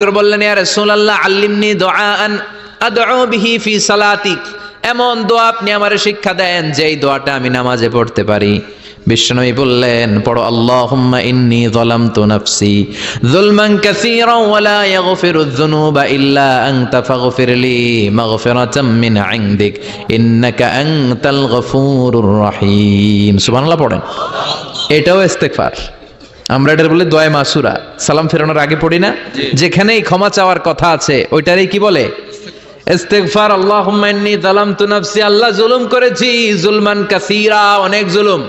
বললেন, ইয়া রাসূলুল্লাহ আল্লিমনি দুআআন আদউ বিহি ফি সালাতি, এমন দোয়া আপনি আমারে শিক্ষা দেন যেই দোয়াটা আমি নামাজে পড়তে পারি। বিশ্বনবী বললেন, পড়ো আল্লাহুম্মা ইন্নী যালামতু নাফসি যুলমান কাসীরান ওয়া লা ইয়াগফিরুয যুনুবা ইল্লা আনতা ফাগফিরলি মাগফিরাতাম মিন ইনদিক ইন্নাকা আনতাল গফুরুর রহিম। সুবহানাল্লাহ পড়েন। এটাও ইস্তেগফার। আমরা এটা বলে দোয়া মাসুরা, সালাম ফেরানোর আগে পড়ি না? যেখানেই ক্ষমা চাওয়ার কথা আছে ওইটারই কি বলে? ইস্তেগফার। আল্লাহুম্মা ইন্নী যালামতু নাফসি, আল্লাহ জুলুম করেছি, যুলমান কাসীরা, অনেক জুলুম।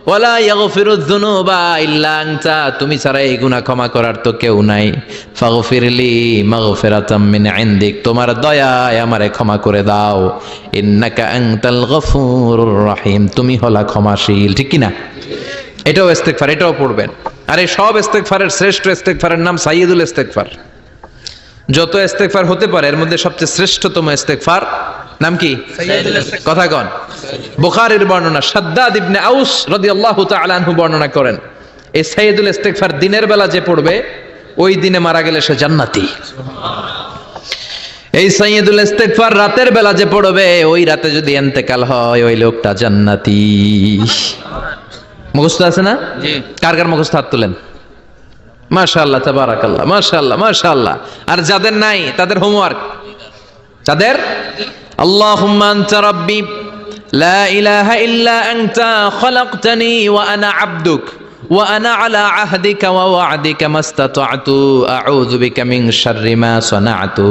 ওয়ালা ইয়াগফিরুয যুনুবা ইল্লা আনতা, তুমি ছাড়া এই গুনাহ ক্ষমা করার তো কেউ নাই। ফাগফিরলি মাগফিরাতাম মিন ইনদিক, তোমার দয়ায় আমারে ক্ষমা করে দাও। ইন্নাকা আনতাল গফুরুর রহিম, তুমি হলা ক্ষমাশীল। ঠিক কি না? এটাও ইস্তেগফার, এটাও পড়বেন। আর এই সব ইস্তেগফারের শ্রেষ্ঠ ইস্তেগফারের নাম সাইয়্যিদুল ইস্তেগফার। যত ইস্তেগফার হতে পারে এর মধ্যে সবচেয়ে শ্রেষ্ঠতম ইস্তেগফার নাম কি? সাইয়্যিদুল ইস্তেগফার। কথা কন। বুখারীর বর্ণনা, শাদ্দাদ ইবনে আউস রাদিয়াল্লাহু তাআলা আনহু বর্ণনা করেন, এই সাইয়্যিদুল ইস্তেগফার দিনের বেলা যে পড়বে ওই দিনে মারা গেলে সে জান্নাতি। এই সাইয়্যিদুল ইস্তেগফার রাতের বেলা যে পড়বে ওই রাতে যদি ইন্তেকাল হয় ওই লোকটা জান্নাতি। মুখস্থ আছে না? জি। কার কার মুখস্থ হাত তুলেন? মাশাআল্লাহ, তাবারাকাল্লাহ, মাশাআল্লাহ, মাশাআল্লাহ। আর যাদের নাই তাদের হোমওয়ার্ক, তাদের আল্লাহুম্মা আনতা রাব্বি লা ইলাহা ইল্লা আনতা খালাকতানি ওয়া আনা আবদুক ওয়া আনা আলা আহদিকা ওয়া ওয়া'দিকা মাস্তাতা'তু আউযু বিকা মিন শাররি মা সানা'তু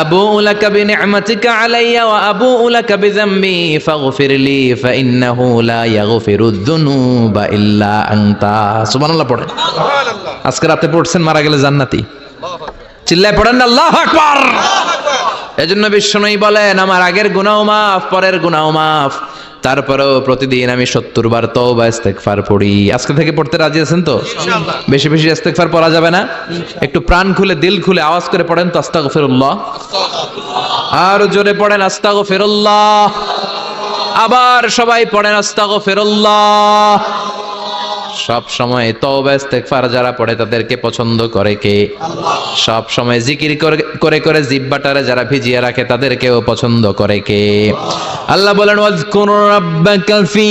আবুউ লাকা বিনি'মাতিকা আলাইয়া ওয়া আবুউ লাকা বিযামবি ফাগফিরলি ফাইন্নাহু লা ইয়াগফিরুয যুনুবা ইল্লা আনতা। সুবহানাল্লাহ পড়েন। সুবহানাল্লাহ। আজকে রাতে পড়ছেন, মারা গেলে জান্নাতি। চিল্লায় পড়েন না আল্লাহু আকবার। এজন্য বিশ্বনবী বলেন, আমার আগের গুনাহ মাফ, পরের গুনাহ মাফ, তারপরেও প্রতিদিন আমি 70 বার তওবা ইস্তেগফার পড়ি। আজকে থেকে পড়তে রাজি আছেন তো? ইনশাআল্লাহ। বেশি বেশি ইস্তেগফার পড়া যাবে না? একটু প্রাণ খুলে দিল খুলে আওয়াজ করে পড়েন তো, আস্তাগফিরুল্লাহ। আর জোরে পড়েন আস্তাগফিরুল্লাহ। আবার সবাই পড়েন আস্তাগফিরুল্লাহ। সব সময় তওবা ইস্তেগফার যারা পড়ে তাদেরকে পছন্দ করে কে? আল্লাহ। সব সময় জিকির করে করে জিহ্বাটারে যারা ভিজিয়ে রাখে তাদেরকেও পছন্দ করে কে? আল্লাহ বলেন, ওয়াজকুর রাব্বাকা ফি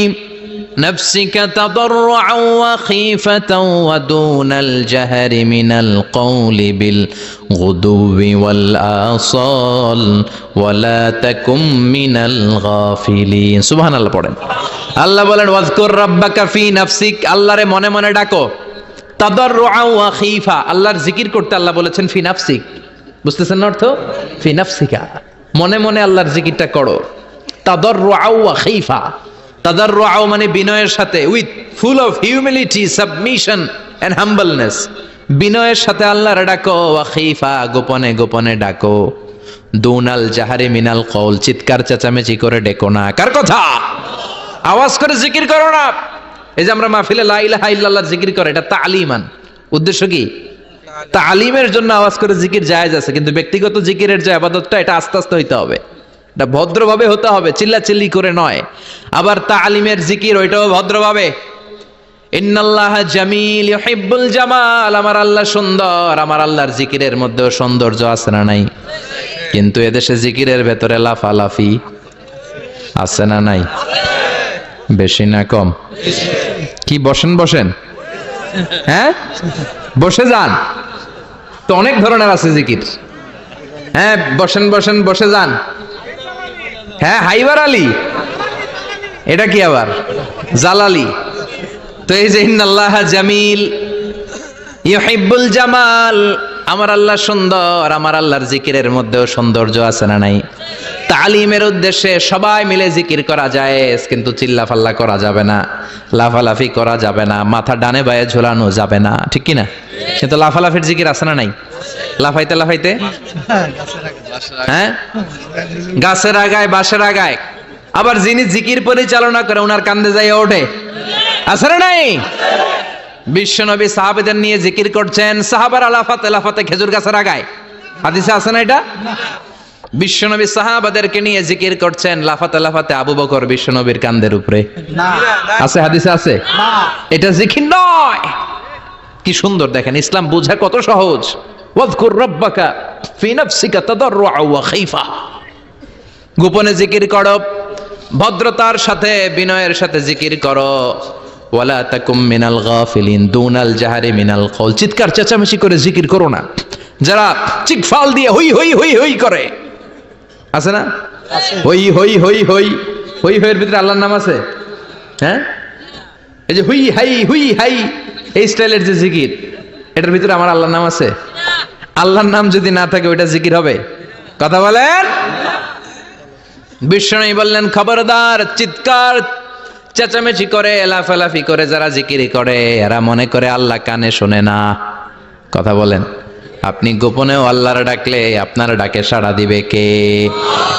নাফসিকা তাদাররুআন ওয়া খীফাতান ওয়া দুনাল জাহরি মিনাল কওলি বিল গুদুবি ওয়াল আসাল ওয়া লা তাকুম মিনাল গাফিলিন। সুবহানাল্লাহ পড়েন। আল্লাহ বলেন, ওয়াজকুর রাব্বাকা ফি নাফসিক, আল্লাহরে মনে মনে ডাকো। তাদাররুআন ওয়া খীফা, আল্লাহর জিকির করতে আল্লাহ বলেছেন ফি নাফসিক। বুঝতেছেন না অর্থ? ফি নাফসিকা, মনে মনে আল্লাহর জিকিরটা করো। তাদাররুআন ওয়া খীফা, তাদাররুআ মানে বিনয়ের সাথে, with full of humility, submission and humbleness. বিনয়ের সাথে আল্লাহরে ডাকো। ওয়া খীফা, গোপনে গোপনে ডাকো। দুনাল জাহারি মিনাল কওল, চিৎকার চেঁচামেচি করে ডেকো না। কার কথা? আওয়াজ করে জিকির করো না। এই যে আমরা মাহফিলে লা ইলাহা ইল্লাল্লাহ জিকির করে, এটা তালিমান। উদ্দেশ্য কি? তালিমের জন্য আওয়াজ করে জিকির জায়েজ আছে, কিন্তু ব্যক্তিগত জিকিরের যে ইবাদতটা এটা আস্তে আস্তে হইতে হবে, এটা ভদ্রভাবে হতে হবে, চিল্লাচিল্লি করে নয়। আবার তালিমের জিকির ওইটাও ভদ্রভাবে। ইন্নাল্লাহা জামিল ইউহিব্বুল জামাল, আমার আল্লাহ সুন্দর, আমার আল্লাহর জিকিরের মধ্যেও সৌন্দর্য আছে না নাই? কিন্তু এদেশে জিকিরের ভেতরে লাফালাফি আছে না নাই? বেশি না কম? কি বসেন বসেন, হ্যাঁ বসে যান তো, অনেক ধরনের আছে জিকির। হ্যাঁ বসেন বসেন, বসে যান। হ্যাঁ হাইবার আলী, এটা কি আবার জালালি? তো এই যে ইন্নাল্লাহা জামিল ইউহিব্বুল জামাল, আমার আল্লাহ সুন্দর, আমার আল্লাহর জিকিরের মধ্যেও সৌন্দর্য আছে না নাই? তালিমের উদ্দেশ্যে সবাই মিলে জিকির করা যায়, কিন্তু চিল্লাফাল্লা করা যাবে না, লাফালাফি করা যাবে না, মাথা ডানে বায়ে ঝোলানো যাবে না। ঠিক কি না? কিন্তু লাফালাফির জিকির আছে না নাই? লাফাইতে লাফাইতে, হ্যাঁ গাছের আগায় বাঁশের আগায়। আবার যিনি জিকির পরিচালনা করে ওনার কান্দে যাই ওঠে, আছে না নাই? বিশ্বনবী সাহাবাদের নিয়ে জিকির করছেন, সাহাবারা লাফাতে লাফাতে খেজুর গাছের আগায়। হাদিসে আছে না এটা? বিশ্বনবী সাহাবাদেরকে নিয়ে জিকির করছেন, লাফাতে লাফাতে আবু বকর বিশ্বনবীর কান্দের উপরে। আছে হাদিসে আছে? এটা জিকির নয়। কি সুন্দর দেখেন, ইসলাম বোঝা কত সহজ। ওয়াযকুর রাব্বাকা ফি নাফসিকা তাদাররুআ ওয়া খাইফা, গোপনে জিকির করো, ভদ্রতার সাথে বিনয়ের সাথে জিকির করো। ওয়ালা তাকুম মিনাল গাফিলিন দুনাল জাহারি মিনাল কওল, চিৎকার চেঁচামেচি করে জিকির করো না। যারা চিকফাল দিয়ে হই হই হই হই করে, আছে না? হই হই হই হই হই হইয়ের ভিতরে আল্লাহর নাম আছে? হ্যাঁ, এই যে হুই হাই হুই হাই এই স্টাইলের যে জিকির, এটার ভিতরে আমার আল্লাহর নাম আছে? আল্লাহর নাম যদি না থাকে ওইটা জিকির হবে? কথা বলেন। বিষ্ণু বললেন খবরদার, চিৎকার চেঁচামেচি করে লাফালাফি করে যারা জিকিরি করে এরা মনে করে আল্লাহ কানে শোনে না। কথা বলেন। আপনি গোপনেও আল্লাহর ডাকলে আপনার ডাকে সাড়া দিবে কে?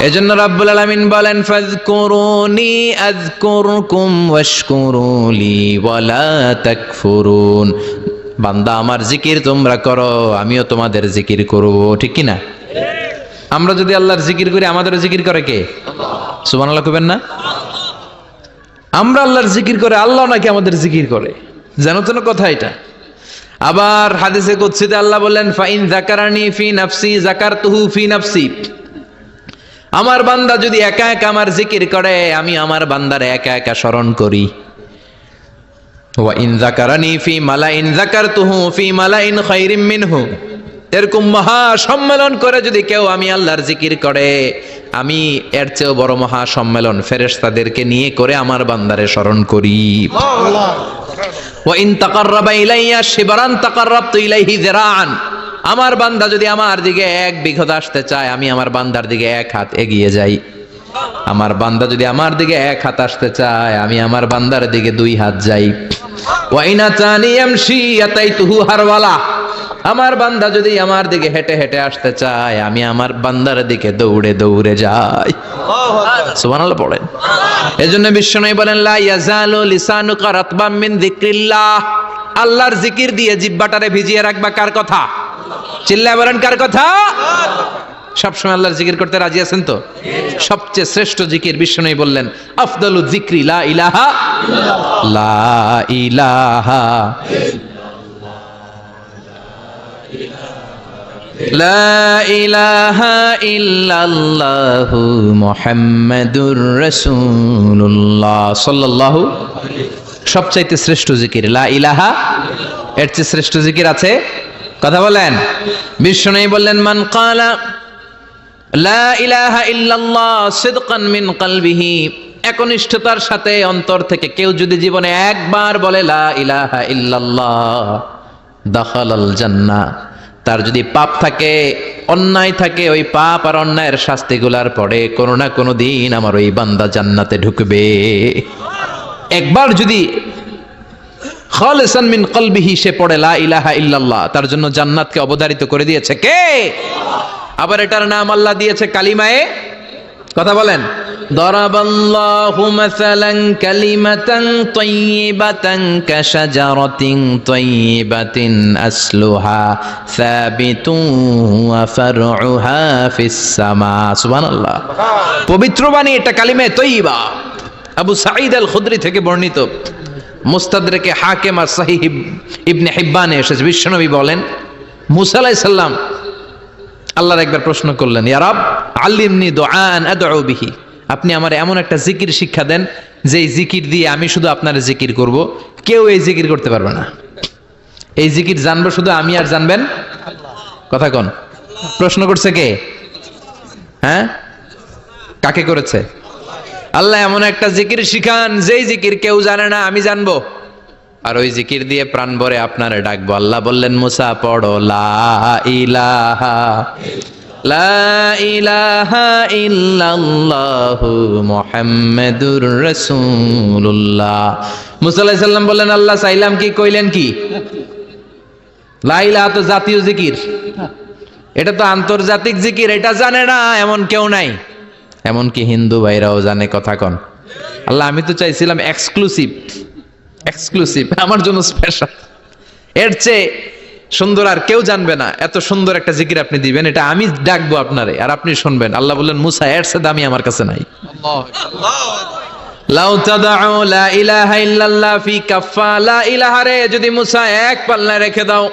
এজন্য রাব্বুল আলামিন বলেন ফাযকুরুনি আযকুরকুম ওয়াশকুরুলি ওয়ালা তাকফুরুন। বান্দা আমার জিকির তোমরা করো, আমিও তোমাদের জিকির করব, ঠিক কি না? আমরা যদি আল্লাহর জিকির করি আমাদেরও জিকির করে কে? সুবহানাল্লাহ কইবেন না? আমরা আল্লাহর জিকির করে, আল্লাহ নাকি আমাদের জিকির করে, জানো তো না কথা এটা। আবার হাদিসে কুদসিতে আল্লাহ বললেন ফাইন যাকারানি ফি নাফসি যাকারতুহু ফি নাফসি, আমার বান্দা যদি একা একা আমার জিকির করে আমি আমার বান্দারে একা একা স্মরণ করি। ওয়া ইন যাকারানি ফি মালাইন যাকারতুহু ফি মালাইন খায়রিম মিনহু, এরকম মহা সম্মেলন করে যদি কেউ আমি আল্লাহর জিকির করে আমি এর চেয়েও বড় মহা সম্মেলন ফেরেশতাদেরকে নিয়ে করে আমার বান্দারে স্মরণ করি। ওয়া ইন তাকাররাবা ইলাইয়া শিবরান তাকাররাবতু ইলাইহি যিরাআন, আমার বান্দা যদি আমার দিকে এক বিঘত আসতে চায় আমি আমার বান্দার দিকে এক হাত এগিয়ে যাই। আমার বান্দা যদি আমার দিকে এক হাত আসতে চায় আমি আমার বান্দার দিকে দুই হাত যাই। ওয়া ইন আতানি ইয়ামশি আতাইতুহু হারওয়ালা, আমার বান্দা যদি আমার দিকে হেঁটে হেঁটে আসতে চায় আমি আমার বান্দার দিকে দৌড়ে দৌড়ে যাই। সুবহানাল্লাহ পড়েন। এজন্য বিশ্বনবী বলেন লা ইয়াজালু লিসানুকা রাতবাম মিন যিকরিল্লাহ, আল্লাহর জিকির দিয়ে জিহ্বাটারে ভিজিয়ে রাখবা। কার কথা? চিল্লায় বলেন কার কথা? সবসময় আল্লাহর জিকির করতে রাজি আছেন তো? সবচেয়ে শ্রেষ্ঠ জিকির বিশ্বনবী বললেন আফদালু যিকরি লা ইলাহা লা ইলাহা লা ইলাহা ইল্লাল্লাহু মুহাম্মাদুর রাসূলুল্লাহ সাল্লাল্লাহু। সবচাইতে শ্রেষ্ঠ জিকির লা ইলাহা, এর চেয়ে শ্রেষ্ঠ জিকির আছে? কথা বলেন। বিশ্বনবী বললেন মান ক্বালা লা ইলাহা ইল্লাল্লাহ সিদকান মিন কলবিহি, একনিষ্ঠতার সাথে অন্তর থেকে কেউ যদি জীবনে একবার বলে লা ইলাহা ইল্লাল্লাহ দাখালাল জান্নাহ, তার যদি পাপ থাকে অন্যায় থাকে ওই পাপ আর অন্যায়ের শাস্তিগুলার পরে কোনো না কোনো দিন আমার ওই বান্দা জান্নাতে ঢুকবে। একবার যদি খালিসান মিন কলবিহি সে পড়ে লা ইলাহা ইল্লাল্লাহ, তার জন্য জান্নাতকে অবধারিত করে দিয়েছে কে? আবার এটার নাম আল্লাহ দিয়েছে কালিমায়ে। কথা বলেন। দরাবাল্লাহু মাসালান কালিমাতান তাইয়িবাতান কাশাজারাতিন তাইয়িবাতিন আসলুহা সাবিতুন ওয়া ফারউহা ফিস সামা। সুবহানাল্লাহ। পবিত্র বাণী এটা কালিমায়ে তাইয়িবা। আবু সাঈদ আল খুদরি থেকে বর্ণিত, মুস্তাদরাকে হাকিম আর সহিহ ইবনে হিব্বানে এসেছে, বিশ্বনবী বলেন মুসা আলাইহিস সালাম আল্লাহর একবার প্রশ্ন করলেন ইয়া রাব আল্লিমনি দুআন আদউ বিহি, আপনি আমার এমন একটা জিকির শিক্ষা দেন যেই জিকির দিয়ে আমি শুধু আপনার জিকির করব, কেউ এই জিকির করতে পারবে না। এই জিকির জানবো শুধু আমি আর জানবেন কথা কোন? প্রশ্ন করছে কে? হ্যাঁ, কাকে করেছে? আল্লাহ এমন একটা জিকির শিখান যেই জিকির কেউ জানে না, আমি জানবো, আর ওই জিকির দিয়ে প্রাণ ভরে আপনারে ডাকবো। আল্লাহ বললেন মুসা পড়ো লা ইলাহা লা ইলাহা ইল্লাল্লাহু মুহাম্মাদুর রাসূলুল্লাহ। মুসা আলাইহিস সালাম বললেন আল্লাহ চাইলাম কি, কইলেন কি? লা ইলাহা তো জাতীয় জিকির, এটা তো আন্তর্জাতিক জিকির, এটা জানে না এমন কেউ নাই। এমনকি হিন্দু ভাইরাও জানে। কথা কন। আল্লাহ আমি তো চাইছিলাম এক্সক্লুসিভ, এক্সক্লুসিভ আমার জন্য স্পেশাল, এর চেয়ে সুন্দর আর কেউ জানবে না। এত সুন্দর একটা জিকির আপনি দিবেন, এটা আমি ডাকবো আপনারে আর আপনি শুনবেন। আল্লাহ বললেন মুসা এর চেয়ে দামি আমার কাছে নাই। লাউ তাদউ লা ইলাহা ইল্লাল্লাহ ফি কাফা, লা ইলাহা রে যদি মুসা এক পাল্লায় রেখে দাও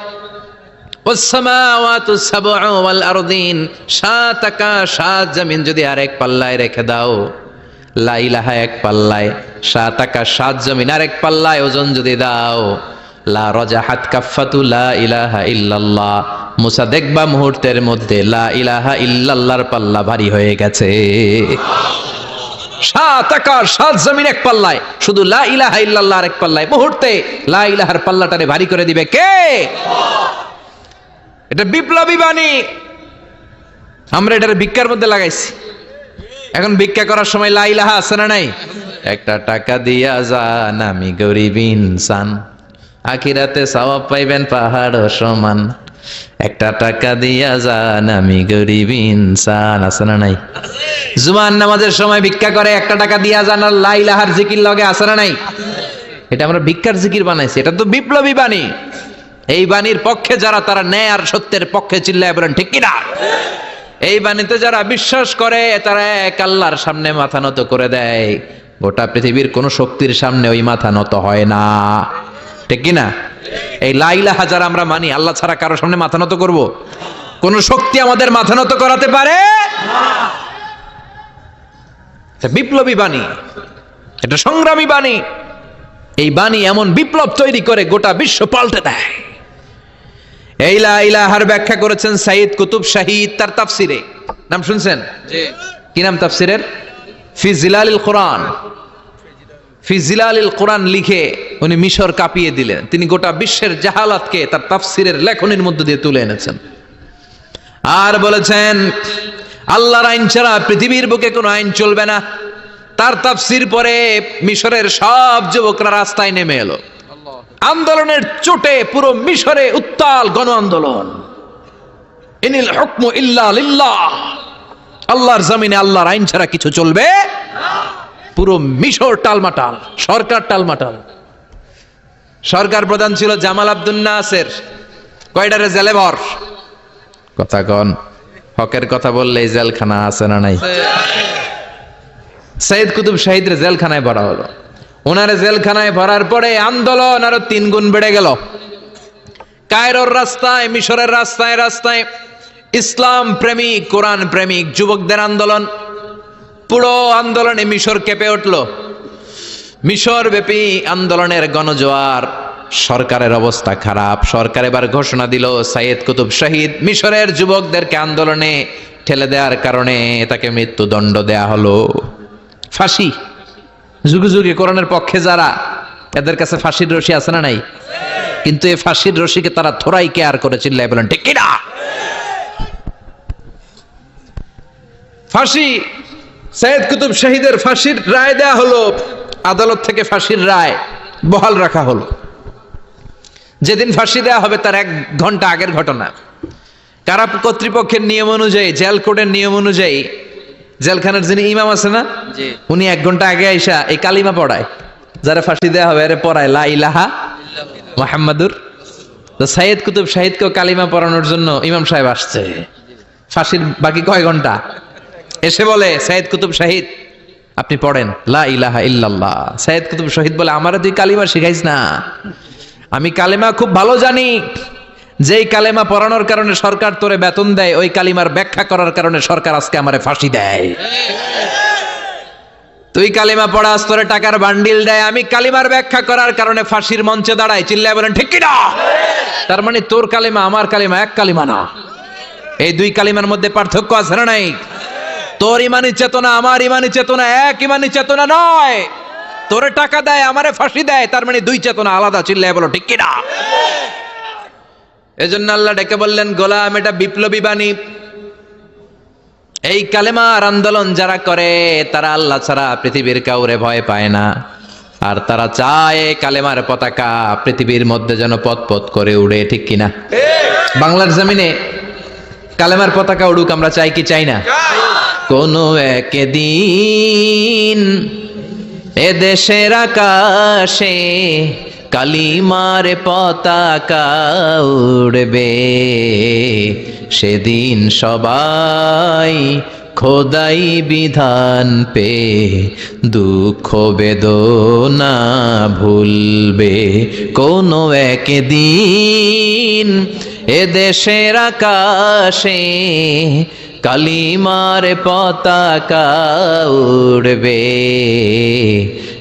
ওয়াসসামাওয়াতু সাবউ ওয়াল আরদিন, 7 আকাশ 7 জমিন যদি আরেক পাল্লায় রেখে দাও, লা ইলাহা এক পাল্লায়, 7 আকাশ 7 জমিন আরেক পাল্লায় ওজন যদি দাও, লা রাজাহাত কাফাতু লা ইলাহা ইল্লাল্লাহ, মুসা দেখবা মুহূর্তের মধ্যে লা ইলাহা ইল্লাল্লাহর পাল্লা ভারী হয়ে গেছে। 7 আকাশ 7 জমিন এক পাল্লায়, শুধু লা ইলাহা ইল্লাল্লাহর এক পাল্লায় মুহূর্তে লা ইলাহার পাল্লাটারে ভারী করে দিবে কে? এটা বিপ্লবী বাণী। আমরা এটার ভিক্ষার মধ্যে লাগাইছি। এখন ভিক্ষা করার সময় লা ইলাহা আছে না নাই? একটা টাকা দিয়া যান, আমি গরিব ইনসান, আখিরাতে সওয়াব পাইবেন পাহাড় সমান। একটা টাকা দিয়া যান, আমি গরিব ইনসান, আছে না নাই? জুমার নামাজের সময় ভিক্ষা করে, একটা টাকা দিয়া যান, আর লা ইলাহার জিকির লগে, আছে না নাই? এটা আমরা ভিক্ষার জিকির বানাইছি। এটা তো বিপ্লবী বাণী। এই বাণীর পক্ষে যারা, তারা ন্যায় আর সত্যের পক্ষে চিল্লায় বলেন ঠিক কিনা? এই বাণীতে যারা বিশ্বাস করে, তারা এক আল্লাহর সামনে মাথা নত করে দেয়। গোটা পৃথিবীর কোন শক্তির সামনে ওই মাথা নত হয় না, ঠিক কিনা? এই লা ইলাহা যারা আমরা মানি, আল্লাহ ছাড়া কারো সামনে মাথা নত করব? কোন শক্তি আমাদের মাথা নত করাতে পারে না। বিপ্লবী বাণী, এটা সংগ্রামী বাণী। এই বাণী এমন বিপ্লব তৈরি করে গোটা বিশ্ব পাল্টে দেয়। এই লা ইলাহার ব্যাখ্যা করেছেন সাইয়্যিদ কুতুব শাহীদ তার তাফসিরে। নাম শুনছেন? জি। কি নাম তাফসিরের? ফি জিলালিল কোরআন। ফি জিলালিল কোরআন লিখে উনি মিশর কাঁপিয়ে দিলেন। তিনি গোটা বিশ্বের জাহালাতকে তার তাফসিরের লেখনীর মধ্য দিয়ে তুলে এনেছেন। আর বলেছেন আল্লাহর আইন ছাড়া পৃথিবীর বুকে কোনো আইন চলবে না। তার তাফসির পরে মিশরের সব যুবকরা রাস্তায় নেমে এলো। আন্দোলনের চোটে পুরো মিশরে উত্তাল গণ আন্দোলন। ইনিল হুকমু ইল্লা লিল্লাহ, আল্লাহর জমিনে আল্লাহর আইন ছাড়া কিছু চলবে না। পুরো মিশর টালমাটাল, সরকার টালমাটাল। সরকার প্রধান ছিল জামাল আব্দুল নাসের। কয়টারে জেলে ভর? কথা কন, হকের কথা বললেই জেলখানা আছে না নাই? সাইয়্যিদ কুতুব শাহীদের জেলখানায় ভরা হলো। ওনারে জেলখানায় ভরার পরে আন্দোলন আরো 3 গুণ বেড়ে গেল। কায়রোর রাস্তায়, মিশরের রাস্তায় রাস্তায় ইসলাম প্রেমিক, কোরআন প্রেমিক যুবকদের আন্দোলন। পুরো আন্দোলনে মিশর কেঁপে উঠল। মিশর ব্যাপী আন্দোলনের গণজোয়ার। সরকারের অবস্থা খারাপ। সরকার এবার ঘোষণা দিল সাইয়্যিদ কুতুব শাহীদ মিশরের যুবকদেরকে আন্দোলনে ঠেলে দেওয়ার কারণে তাকে মৃত্যুদণ্ড দেয়া হলো। ফাঁসি। যুগে যুগে কোরআনের পক্ষে যারা, এদের কাছে ফাঁসির রশি আছে না নাই? কিন্তু এই ফাঁসির রশিকে তারা থোড়াই কেয়ার করে চিল্লায় বলেন ঠিক কিনা? ফাঁসি। সাইয়্যিদ কুতুব শাহীদের ফাঁসির রায় দেয়া হলো। আদালত থেকে ফাঁসির রায় বহাল রাখা হলো। যেদিন ফাঁসি দেয়া হবে তার 1 ঘন্টা আগের ঘটনা। কারা কর্তৃপক্ষের নিয়ম অনুযায়ী, জেল কোডের নিয়ম অনুযায়ী জেলখানার যিনি ইমাম আছে না, উনি 1 ঘন্টা আগে আইসা এই কালিমা পড়ায়। যারা ফাঁসি দেয়া হবে এর পড়ায় লা ইলাহা মুহাম্মাদুর। তো সাইয়্যিদ কুতুব শাহীদকেও কালিমা পড়ানোর জন্য ইমাম সাহেব আসছে। ফাঁসির বাকি কয় ঘন্টা, এসে বলে সাইয়্যিদ কুতুব শাহীদ আপনি পড়েন লা ইলাহা ইল্লাল্লাহ। সাইয়্যিদ কুতুব শাহীদ বলে আমারে তুই কালিমা শিখাইস না, আমি কালিমা খুব ভালো জানি। যেই কালেমা পড়ানোর কারণে সরকার তোরে বেতন দেয়, ওই কালিমার ব্যাখ্যা করার কারণে সরকার আজকে আমারে ফাঁসি দেয়। তুই কালিমা পড়াস, তোরে টাকার বান্ডিল দেয়, আমি কালিমার ব্যাখ্যা করার কারণে ফাঁসির মঞ্চে দাঁড়াই। চিল্লায় বলেন ঠিক কিনা? তার মানে তোর কালিমা আমার কালিমা এক কালিমা না। এই 2 কালিমার মধ্যে পার্থক্য আছে না নাই? তোর ইমানি চেতনা আমার ইমানি চেতনা এক ইমানি চেতনা নয়। তোরে টাকা দেয়, আমারে ফাঁসি দেয়, তার মানে 2 চেতনা আলাদা। চিল্লায় বলো ঠিক কিনা? এজন্য আল্লাহ ডেকে বললেন গোলাম, এটা বিপ্লবী বাণী। এই কালেমার আন্দোলন যারা করে তারা আল্লাহ ছাড়া পৃথিবীর কাউরে ভয় পায় না। আর তারা চায় কালেমার পতাকা পৃথিবীর মধ্যে যেন পথ পথ করে উড়ে, ঠিক কিনা? বাংলার জমিনে কালেমার পতাকা উড়ুক, আমরা চাই কি চাই না? কোনো একদিন এ দেশের আকাশে কালিমার পতাকা উড়বে, সেদিন সবাই খোদাই বিধান পে দুঃখ বেদনা ভুলবে। কোনো একদিন এ দেশের আকাশে কালিমার পতাকা উড়বে,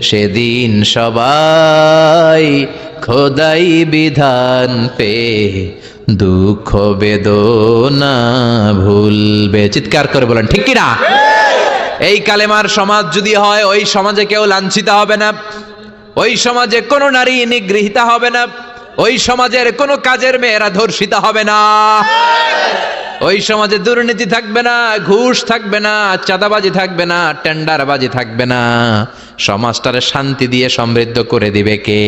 সেদিন সবাই খোদাই বিধান পে দুঃখ বেদনা ভুলবে। চিৎকার করে বলেন ঠিক কিনা? এই কালেমার সমাজ যদি হয়, ওই সমাজে কেউ লাঞ্ছিত হবে না, ওই সমাজে কোনো নারী নিগৃহীত হবে না, ওই সমাজের কোনো কাজের মেয়েরা ধর্ষিত হবে না, ওই সমাজে দুর্নীতি থাকবে না, ঘুষ থাকবে না, চাঁদাবাজি থাকবে না, টেন্ডারবাজি থাকবে না। সমাজটারে শান্তি দিয়ে সমৃদ্ধ করে দিবে কে?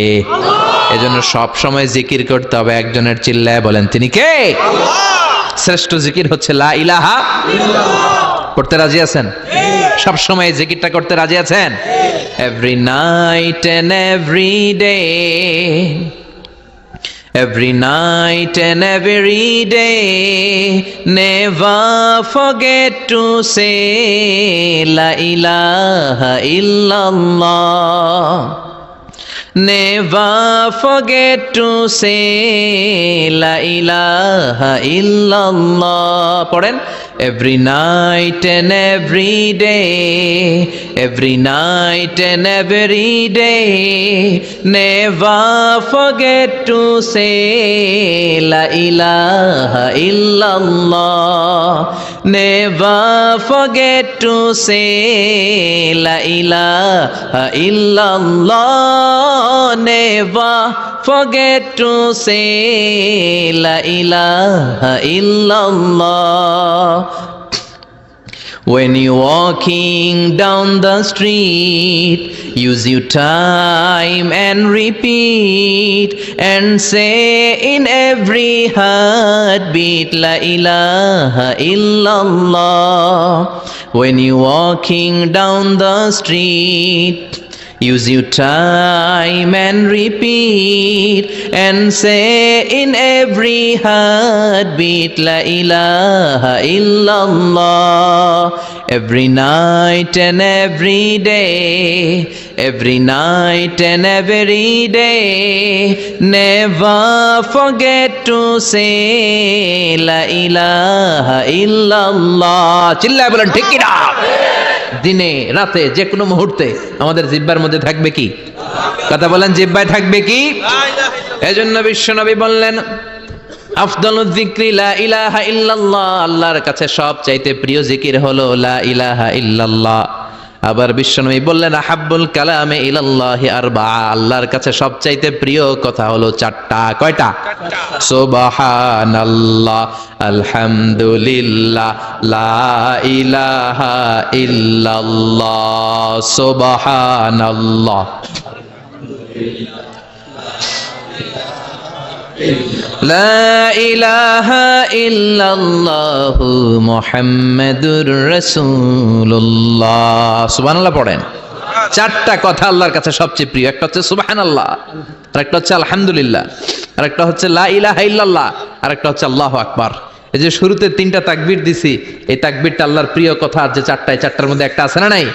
এজন্য সব সময় জিকির করতে হবে একজনের, চিল্লায় বলেন তিনি কে? শ্রেষ্ঠ জিকির হচ্ছে লা ইলাহা ইল্লাল্লাহ। করতে রাজি আছেন? সব সময় জিকিরটা করতে রাজি আছেন? Every night and every day, every night and every day, never forget to say la ilaha illallah, never forget to say la ilaha illallah. পড়েন, every night and every day, every night and every day, never forget to say la ilaha illallah, never forget to say la ilaha illallah, never forget to say la ilaha illallah. When you're walking down the street, use your time and repeat and say in every heartbeat la ilaha illallah. When you're walking down the street, use your time and repeat and say in every heartbeat la ilaha illallah. Every night and every day, every night and every day, never forget to say la ilaha illallah. চিল্লায় বলেন ঠিক কি না? দিনে রাতে যে কোনো মুহূর্তে আমাদের জিহ্বার মধ্যে থাকবে কি? কথা বলেন, জিহ্বায় থাকবে কি? এজন্য বিশ্বনবী বললেন, আফদালুয যিকরি লা ইলাহা ইল্লাল্লাহ, আল্লাহর কাছে সবচাইতে প্রিয় জিকির হলো লা ইলাহা ইল্লাল্লাহ। আবার বিশ্বনবী বললেন, আহাব্বুল কালামে ইলাল্লাহি আরবাআ, আল্লাহর কাছে সবচাইতে প্রিয় কথা হলো চারটা। কয়টা? সুবহানাল্লাহ, আলহামদুলিল্লাহ, লা ইলাহা ইল্লাল্লাহ। সুবহানাল্লাহ, লা ইলাহা ইল্লাল্লাহ, মুহাম্মাদুর রাসূলুল্লাহ। সুবহানাল্লাহ পড়েন। চারটা কথা আল্লাহর কাছে সবচেয়ে প্রিয়। একটা হচ্ছে সুবহানাল্লাহ, আরেকটা হচ্ছে আলহামদুলিল্লাহ, আরেকটা হচ্ছে লা ইলাহা ইল্লাল্লাহ, আরেকটা হচ্ছে আল্লাহু আকবার। এই যে শুরুতে তিনটা তাকবীর দিছি, এই তাকবীরটা আল্লাহর প্রিয় কথা। আর যে চারটায়, চারটার মধ্যে একটা আছে না নাই?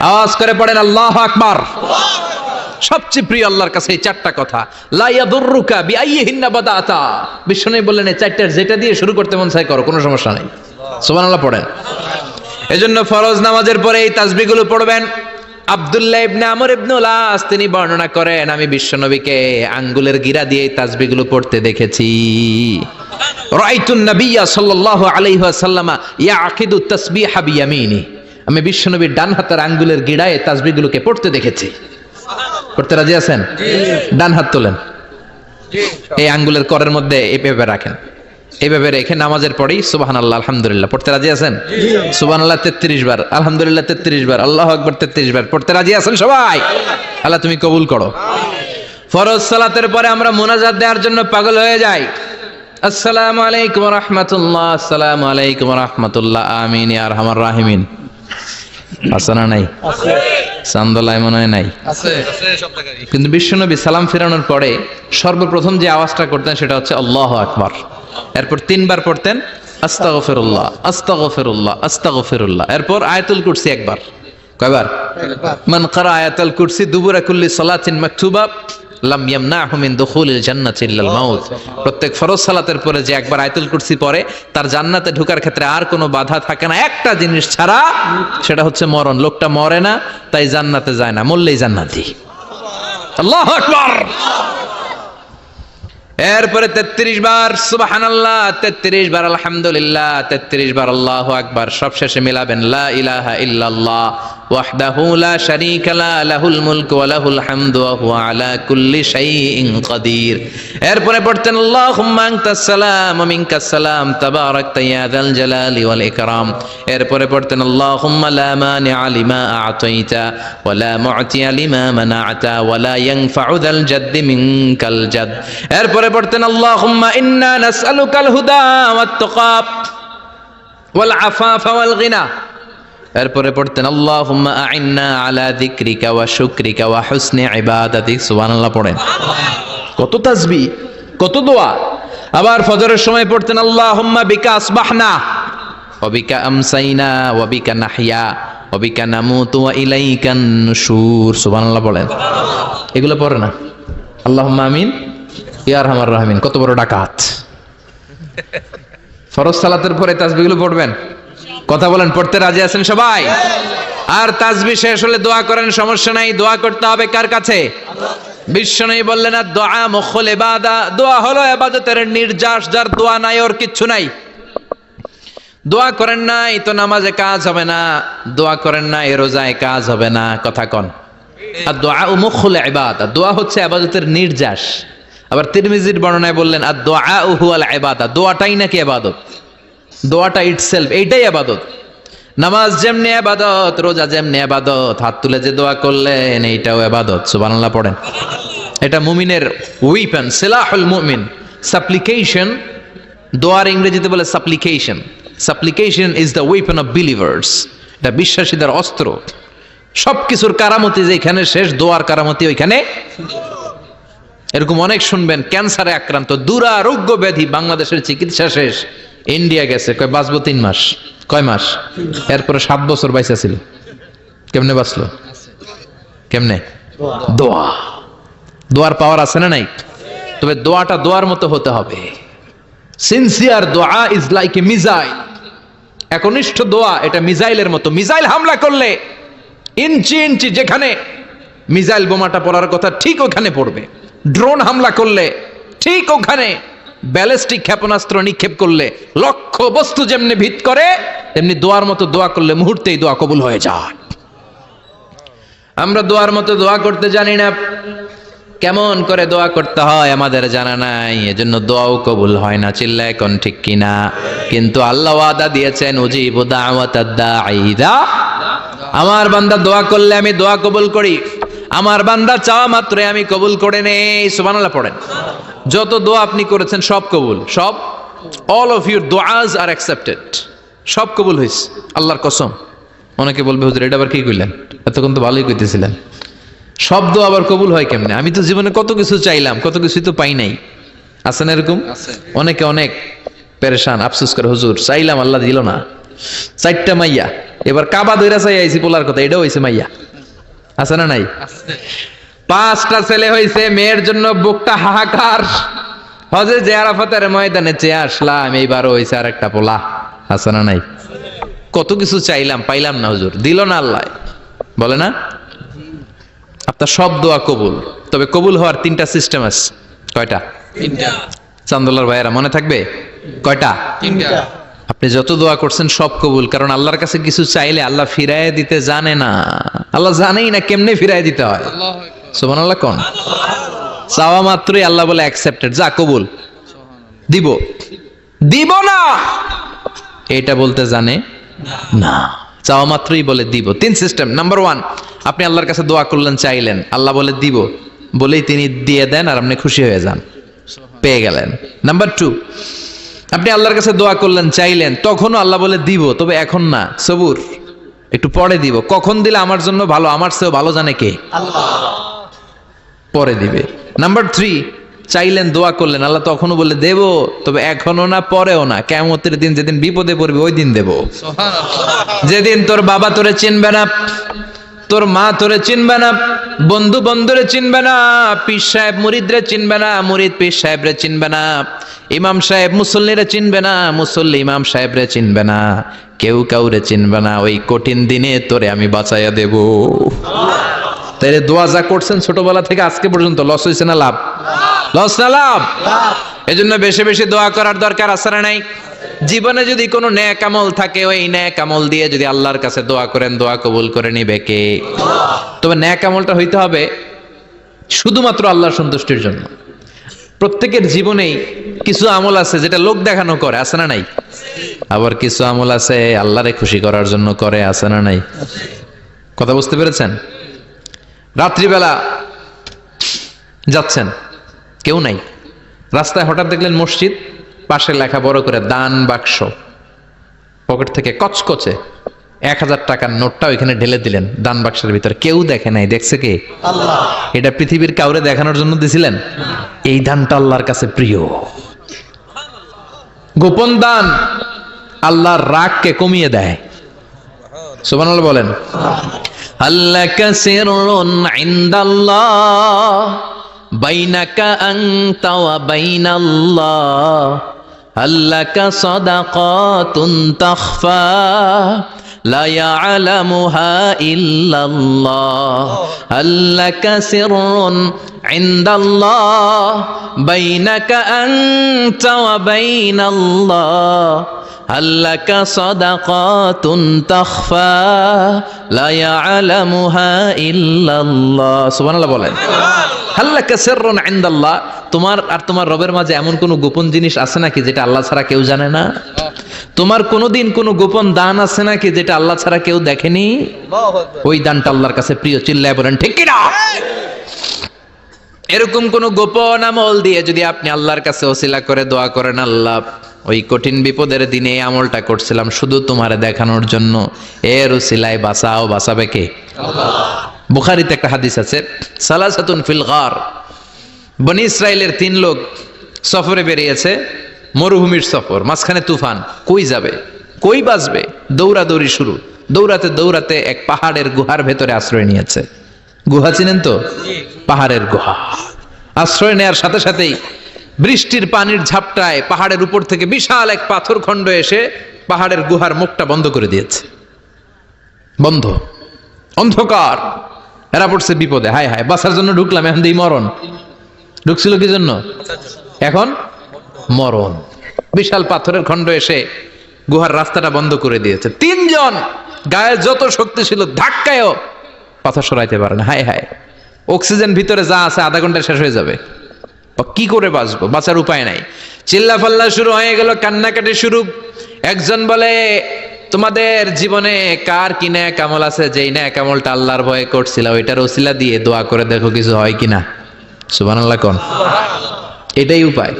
আওয়াজ করে পড়েন আল্লাহু আকবার। সবচেয়ে প্রিয় আল্লাহর কাছে এই চারটা কথা। লা ইয়াদুররুকা বিআইয়িহিন্না বাদাতা, বিষ্ণু বললেন এই চারটার যেটা দিয়ে শুরু করতে মন চায় করো, কোনো সমস্যা নেই। সুবহানাল্লাহ পড়েন। এজন্য ফরজ নামাজের পরে এই তাসবিহগুলো পড়বেন। আব্দুল্লাহ ইবনে আমর ইবনে আস তিনি বর্ণনা করেন, আমি বিশ্বনবীকে আঙ্গুলের গিরা দিয়ে এই তাসবিহগুলো পড়তে দেখেছি। রাআইতুন নাবিয়্যা সাল্লাল্লাহু আলাইহি ওয়াসাল্লাম ইয়াকিদু তাসবিহা বিয়ামিনি, আমি বিশ্বনবীর ডান হাতের আঙ্গুলের গিরায় তাসবিহগুলোকে পড়তে দেখেছি। পড়তে রাজি আছেন? ডান হাত তোলেন, এই আঙ্গুলের করের মধ্যে এইভাবে রাখেন, এইভাবে রেখে নামাজের পরেই সুবহানাল্লাহ আলহামদুলিল্লাহ পড়তে রাজি আছেন? সুবহানাল্লাহ 33 বার, আলহামদুলিল্লাহ 33 বার, আল্লাহু আকবার 33 বার। পড়তে রাজি আছেন সবাই? আল্লাহ তুমি কবুল করো। ফরজ সালাতের পরে আমরা মুনাজাত দেওয়ার জন্য পাগল হয়ে যাই। আসসালামু আলাইকুম ওয়া রাহমাতুল্লাহ, আসসালামু আলাইকুম ওয়া রাহমাতুল্লাহ, আমিন ইয়া আরহামার রাহিমিন। আছে না নাই? আছে। চান্দলায় মনে হয় নাই? আছে, সব জায়গায়। কিন্তু বিশ্বনবী সালাম ফেরানোর পরে সর্বপ্রথম যে আওয়াজটা করতেন সেটা হচ্ছে আল্লাহু আকবার। এরপর 3 বার পড়তেন আস্তাগফিরুল্লাহ, আস্তাগফিরুল্লাহ, আস্তাগফিরুল্লাহ। এরপর আয়াতুল কুরসি একবার। কয়বার? মান ক্বারা আয়াতুল কুরসি দুবুরা কুল্লি সালাতিন মাকতুবা লাম ইয়ামনাহু মিন দুখুলিল জান্নাতি ইল্লাল মাউত। প্রত্যেক ফরজ সালাতের পরে যে একবার আয়াতুল কুরসি পড়ে তার জান্নাতে ঢোকার ক্ষেত্রে আর কোনো বাধা থাকে না, একটা জিনিস ছাড়া, সেটা হচ্ছে মরণ। লোকটা মরে না তাই জান্নাতে যায় না, মরলেই জান্নাতি। আল্লাহু আকবার। এরপরে 33 বার সুবহানাল্লাহ, 33 বার আলহামদুলিল্লাহ, 33 বার আল্লাহু আকবার। সবশেষে মিলাবেন লা ইলাহা ইল্লাল্লাহ ওয়াহদাহু লা শারীকা লা লাহুল মুলকু ওয়া লাহুল হামদু ওয়া হুয়া আলা কুল্লি শাইইন কাদির। এরপরে পড়তেন আল্লাহুম্মা আনতাস সালাম ওয়া মিনকাস সালাম তাবারাকতা ইয়া যাল জালালি ওয়াল ইকরাম। এরপরে পড়তেন আল্লাহুম্মা লা মানিআ লিমা আ'তাইতা ওয়া লা মু'তিয়া লিমা মানা'তা ওয়া লা ইয়ানফা'ু যাল জাদ্দি মিনকাল জাদ। এরপরে পড়তেন আল্লাহুম্মা ইন্না নাসআলুকাল হুদা ওয়াত তুকা ওয়াল আফাফা ওয়াল গিনা। এরপরে পড়তেন আল্লাহুম্মা আ'ইন্না আলা যিকরিকা ওয়া শুকরিকা ওয়া হুসনি ইবাদাতিক। সুবহানাল্লাহ পড়েন। কত তাসবিহ, কত দোয়া। আবার ফজরের সময় পড়তেন আল্লাহুম্মা বিকা আসবাহনা ওয়া বিকা আমসাইনা ওয়া বিকা নাহইয়া ওয়া বিকা নামুতু ওয়া ইলাইকান নুশুর। সুবহানাল্লাহ পড়েন। এগুলো পড়ে না? আল্লাহুম্মা আমিন ইয়া আরহামার রাহিমিন। কত বড় ডাকাত। ফরজ সালাতের পরে তাসবিহগুলো পড়বেন? কথা বলেন, পড়তে রাজি আছেন সবাই? আর তাসবিহ শেষ হলে দোয়া করেন, সমস্যা নাই। দোয়া করতে হবে কার কাছে? বিশ্বনবী বললেন না, দোয়া মুখুল ইবাদা, দোয়া হলো ইবাদতের নির্যাস। যার দোয়া নাই ওর কিচ্ছু নাই। দোয়া করেন নাই তো নামাজে কাজ হবে না, দোয়া করেন নাই রোজায় কাজ হবে না। কথা কন। আর দোয়া মুখুল ইবাদা, দোয়া হচ্ছে ইবাদতের নির্যাস। আবার তিরমিজির বর্ণনায় বললেন আর দোয়া হুয়াল ইবাদা, দোয়াটাই নাকি ইবাদত। দোয়াটা ইটসেলফ, এইটাই ইবাদত। নামাজ যেমনি ইবাদত, রোজা যেমনি ইবাদত, হাত তুলে যে দোয়া করলেন এইটাও ইবাদত। সুবহানাল্লাহ পড়েন। এটা মুমিনের ওয়েপন, সিলাহুল মুমিন। সাপ্লিকেশন, দোয়ার ইংরেজিতে বলে সাপ্লিকেশন। সাপ্লিকেশন is the weapon of believers. এটা বিশ্বাসীদের অস্ত্র। সবকিছুর কারামতি যেখানে শেষ, দোয়ার কারামতি ওইখানে। এরকম অনেক শুনবেন ক্যান্সারে আক্রান্ত, দুরারোগ্য ব্যাধি, বাংলাদেশের চিকিৎসা শেষ, ইন্ডিয়া গেছে, কয় বাঁচবো 3 মাস। কয় মাস? এরপরে 7 বছর বাইসা ছিল। কেমনে বাঁচলো? কেমনে? দোয়া। দোয়ার পাওয়ার আছে না নাই? তবে দোয়াটা দোয়ার মতো হতে হবে। সিনসিয়ার দোয়া ইজ লাইক এ মিসাইল। একনিষ্ঠ দোয়া এটা মিসাইলের মতো। মিসাইল হামলা করলে ইঞ্চি ইঞ্চি যেখানে মিসাইল বোমাটা পড়ার কথা ঠিক ওখানে পড়বে। ড্রোন হামলা করলে ঠিক ওখানে, ব্যালিস্টিক ক্ষেপণাস্ত্র নিক্ষেপ করলে লক্ষ্য বস্তু যেমনি ভিত করে, তেমনি দোয়ার মতো দোয়া করলে মুহূর্তেই দোয়া কবুল হয়ে যায়। আমরা দোয়ার মতো দোয়া করতে জানি না। কেমন করে দোয়া করতে হয় আমাদের জানা নাই, এজন্য দোয়াও কবুল হয় না। চিল্লায় কোন ঠিক কিনা? কিন্তু আল্লাহ ওয়াদা দিয়েছেন উজিবু দাওয়াতাদ দাঈ ইযা, আমার বান্দা দোয়া করলে আমি দোয়া কবুল করি। আমার বান্দা চাওয়া মাত্রই আমি কবুল করে নেই। সুবহানাল্লাহ পড়েন। যত দোয়া আপনি করেছেন সব কবুল, সব। অল অফ ইউর দোয়াজ আর অ্যাকসেপ্টেড। সব কবুল হয়েছে আল্লাহর কসম। অনেকে বলবে হুজুর এটা আবার কি কইলেন? এতক্ষণ তো ভালোই কইতেছিলেন। সব দোয়া আবার কবুল হয় কেমনে? আমি তো জীবনে কত কিছু চাইলাম, কত কিছুই তো পাই নাই। আছে না এরকম? অনেকে অনেক পেরেশান, আফসোস করে হুজুর চাইলাম আল্লাহ দিল না। 4টা মাইয়া, এবার কাবা ধইরা চাই আইছি পোলার কথা, এটাও হইছে মাইয়া। আছে না নাই? 5টা ছেলে হইছে, মেয়ের জন্য বুকটা হাহাকার। হজে যে আরাফাতের ময়দানে চেয়ে আসলাম, এইবারও হইছে আর একটা পোলা। আছে না নাই? কত কিছু চাইলাম, পাইলাম না হুজুর, দিল না আল্লাহ। বলে না? আপনার সব দোয়া কবুল, তবে কবুল হওয়ার 3টা সিস্টেম আছে। কয়টা? 3টা। চান্দুল্লাহর ভাইয়েরা মনে থাকবে? কয়টা? 3টা। আপনি যত দোয়া করছেন সব কবুল, কারণ আল্লাহর কাছে কিছু চাইলে আল্লাহ ফিরায় দিতে জানে না। আল্লাহ জানেই না কেমনে ফিরায় দিতে হয়। সুবহানাল্লাহ কোন? চাওয়া মাত্রই আল্লাহ বলে অ্যাকসেপ্টেড, যা কবুল। দিব দিব না এটা বলতে জানে না, চাওয়া মাত্রই বলে দিব। 3 সিস্টেম। নাম্বার 1, আপনি আল্লাহর কাছে দোয়া করলেন, চাইলেন, আল্লাহ বলে দিব, বলেই তিনি দিয়ে দেন আর আপনি খুশি হয়ে যান, পেয়ে গেলেন। নাম্বার 2, আপনি আল্লাহর কাছে দোয়া করলেন, চাইলেন, তখনও আল্লাহ বলে দিব, তবে এখন না, সবুর, একটু পরে দিব। কখন দিলে আমার জন্য ভালো, আমার চেয়েও ভালো জানে কে? আল্লাহ। পরে দিবে। নাম্বার 3, চাইলেন, দোয়া করলেন, আল্লাহ তখনও বলে দেব, তবে এখনো না, পরেও না, কিয়ামতের দিন যেদিন বিপদে পড়বে ওই দিন দেব। যেদিন তোর বাবা তোরে চিনবে না, তোর মা তোরে চিনবে না, বন্ধু বন্ধুরে চিনবে না, পীর সাহেব মুরিদরে চিনবে না, মুরিদ পীর সাহেবরে চিনবে না, ইমাম সাহেব মুসল্লিরে চিনবে না, মুসল্লি ইমাম সাহেবরে চিনবে না, কেউ কাউরে চিনবে না। ওই কঠিন দিনে তোরে আমি বাঁচাইয়া দেব। তাইলে দোয়া যা করছেন ছোটবেলা থেকে আজকে পর্যন্ত লস হয়েছে না লাভ? লস না লাভ? এজন্য বেশি বেশি দোয়া করার দরকার আছে না নাই? জীবনে যদি কোনো নেক আমল থাকে, ওই নেক আমল দিয়ে যদি আল্লাহর কাছে দোয়া করেন, দোয়া কবুল করে নিবে কে? তবে নেক আমলটা হইতে হবে শুধুমাত্র আল্লাহর সন্তুষ্টির জন্য। প্রত্যেকের জীবনেই কিছু আমল আছে যেটা লোক দেখানো করে, আছে না নাই? আবার কিছু আমল আছে আল্লাহরে খুশি করার জন্য করে, আছে না নাই? কথা বুঝতে পেরেছেন? রাত্রিবেলা যাচ্ছেন, কেউ নাই, রাস্তায় হঠাৎ দেখলেন মসজিদ, পাশে লেখা বড় করে দান বাক্স, পকেট থেকে কচকচে 1000 টাকার নোটটা ওইখানে ঢেলে দিলেন দান বাক্সের ভিতরে। কেউ দেখে নাই, দেখছে কে? আল্লাহ। এটা পৃথিবীর কাউরে দেখানোর জন্য দিছিলেন? এই দানটা আল্লাহর কাছে প্রিয়। গোপন দান আল্লাহর রাগকে কমিয়ে দেয়। সুবহানাল্লাহ বলেন। আল্লাকা সিররুন ইনদাল্লাহ বাইনাকা আনতা ওয়া বাইনাল্লাহ, আল্লাকা সাদাকাতুন তাখফা লা ইয়ালামুহা ইল্লাল্লাহ, আল্লাকা সিররুন ইনদাল্লাহ বাইনাকা আনতা ওয়া বাইনাল্লাহ, আল্লাকা সাদাকাতুন তাখফা লা ইয়ালামুহা ইল্লাল্লাহ। সুবহানাল্লাহ বলেন। আল্লাকা সিররুন ইনদাল্লাহ, তোমার আর তোমার রবের মাঝে এমন কোন গোপন জিনিস আছে নাকি যেটা আল্লাহ ছাড়া কেউ জানে না? তোমার কোনোদিন কোনো গোপন দান আছে নাকি যেটা আল্লাহ ছাড়া কেউ দেখেনি? ওই দানটা আল্লাহর কাছে প্রিয়। চিল্লায় বলেন ঠিক কি না? এরকম কোন গোপন আমল দিয়ে যদি আপনি আল্লাহর কাছে ওসিলা করে দোয়া করেন, আল্লাহ ওই কঠিন বিপদের দিনে এই আমলটা করছিলাম শুধু তোমারে দেখানোর জন্য, এর ওসিলায় বাঁচাও, বাঁচাবে কে? আল্লাহ। বুখারীতে একটা হাদিস আছে, সালাসাতুন ফিল গার, বনি ইসরাইলের 3 লোক সফরে বেরিয়েছে, মরুভূমির সফর, মাঝখানে তুফান, কই যাবে, কই বাঁচবে, দৌড়াদৌড়ি শুরু, দৌড়াতে দৌড়াতে এক পাহাড়ের গুহার ভেতরে আশ্রয় নিয়েছে। গুহা চিনেন তো? পাহাড়ের গুহা। আশ্রয় নেওয়ার সাথে সাথেই বৃষ্টির পানির ঝাপটায় পাহাড়ের উপর থেকে বিশাল এক পাথর খণ্ড এসে পাহাড়ের গুহার মুখটা বন্ধ করে দিয়েছে। বন্ধ, অন্ধকার, এরা পড়ছে বিপদে। হায় হায়, বাঁচার জন্য ঢুকলাম, এখন দিই মরণ। ঢুকছিল কি জন্য? এখন মরণ। বিশাল পাথরের খণ্ড এসে গুহার রাস্তাটা বন্ধ করে দিয়েছে। 3 জন গায়ে যত শক্তি ছিল ধাক্কায়ও পাথর সরাইতে পারে না। হায় হায়, অক্সিজেন ভিতরে যা আছে আধা ঘন্টায় শেষ হয়ে যাবে। কি করে বাঁচবো? বাঁচার উপায় নাই। চিল্লা ফাল্লা শুরু হয়ে গেল, কান্নাকাটি শুরু। একজন বলে, তোমাদের জীবনে কার কি নেক আমল আছে, যেই নেক আমলটা আল্লাহর ভয়ে করছিল ওইটার ওসিলা দিয়ে দোয়া করে দেখো কিছু হয় কিনা। সুবহানাল্লাহ কোন? এটাই উপায়।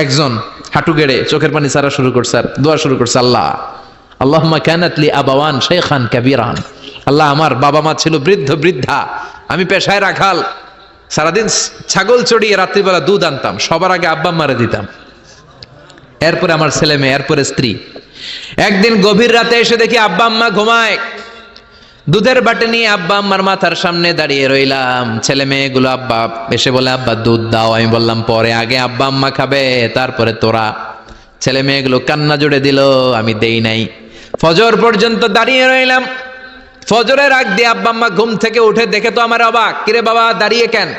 একজন হাঁটু গেড়ে চোখের পানি ছাড়া শুরু করছে আর দোয়া শুরু করছে, আল্লাহ আল্লাহুম্মা কানাত লি আবাওয়ান শাইখান কাবীরান, আল্লাহ আমার বাবা মা ছিল বৃদ্ধ বৃদ্ধা, আমি পেশায় রাখাল, সারাদিন ছাগল চড়িয়ে রাত্রিবেলা দুধ আনতাম, সবার আগে আব্বা আম্মারে দিতাম, এরপরে আমার ছেলে মেয়ে, এরপরে স্ত্রী। একদিন গভীর রাতে এসে দেখি আব্বা আম্মা ঘুমায়, দুধের বাটি নিয়ে আব্বা আম্মার মাথার সামনে দাঁড়িয়ে রইলাম। ছেলে মেয়েগুলো আব্বা এসে বলে, আব্বা দুধ দাও। আমি বললাম পরে, আগে আব্বা আম্মা খাবে তারপরে তোরা। ছেলে মেয়েগুলো কান্না জুড়ে দিল, আমি দেই নাই। ফজর পর্যন্ত দাঁড়িয়ে রইলাম। ফজরের আগ দিয়ে আব্বা আম্মা ঘুম থেকে উঠে দেখে তো আমার অবাক, কিরে বাবা দাঁড়িয়ে কেন?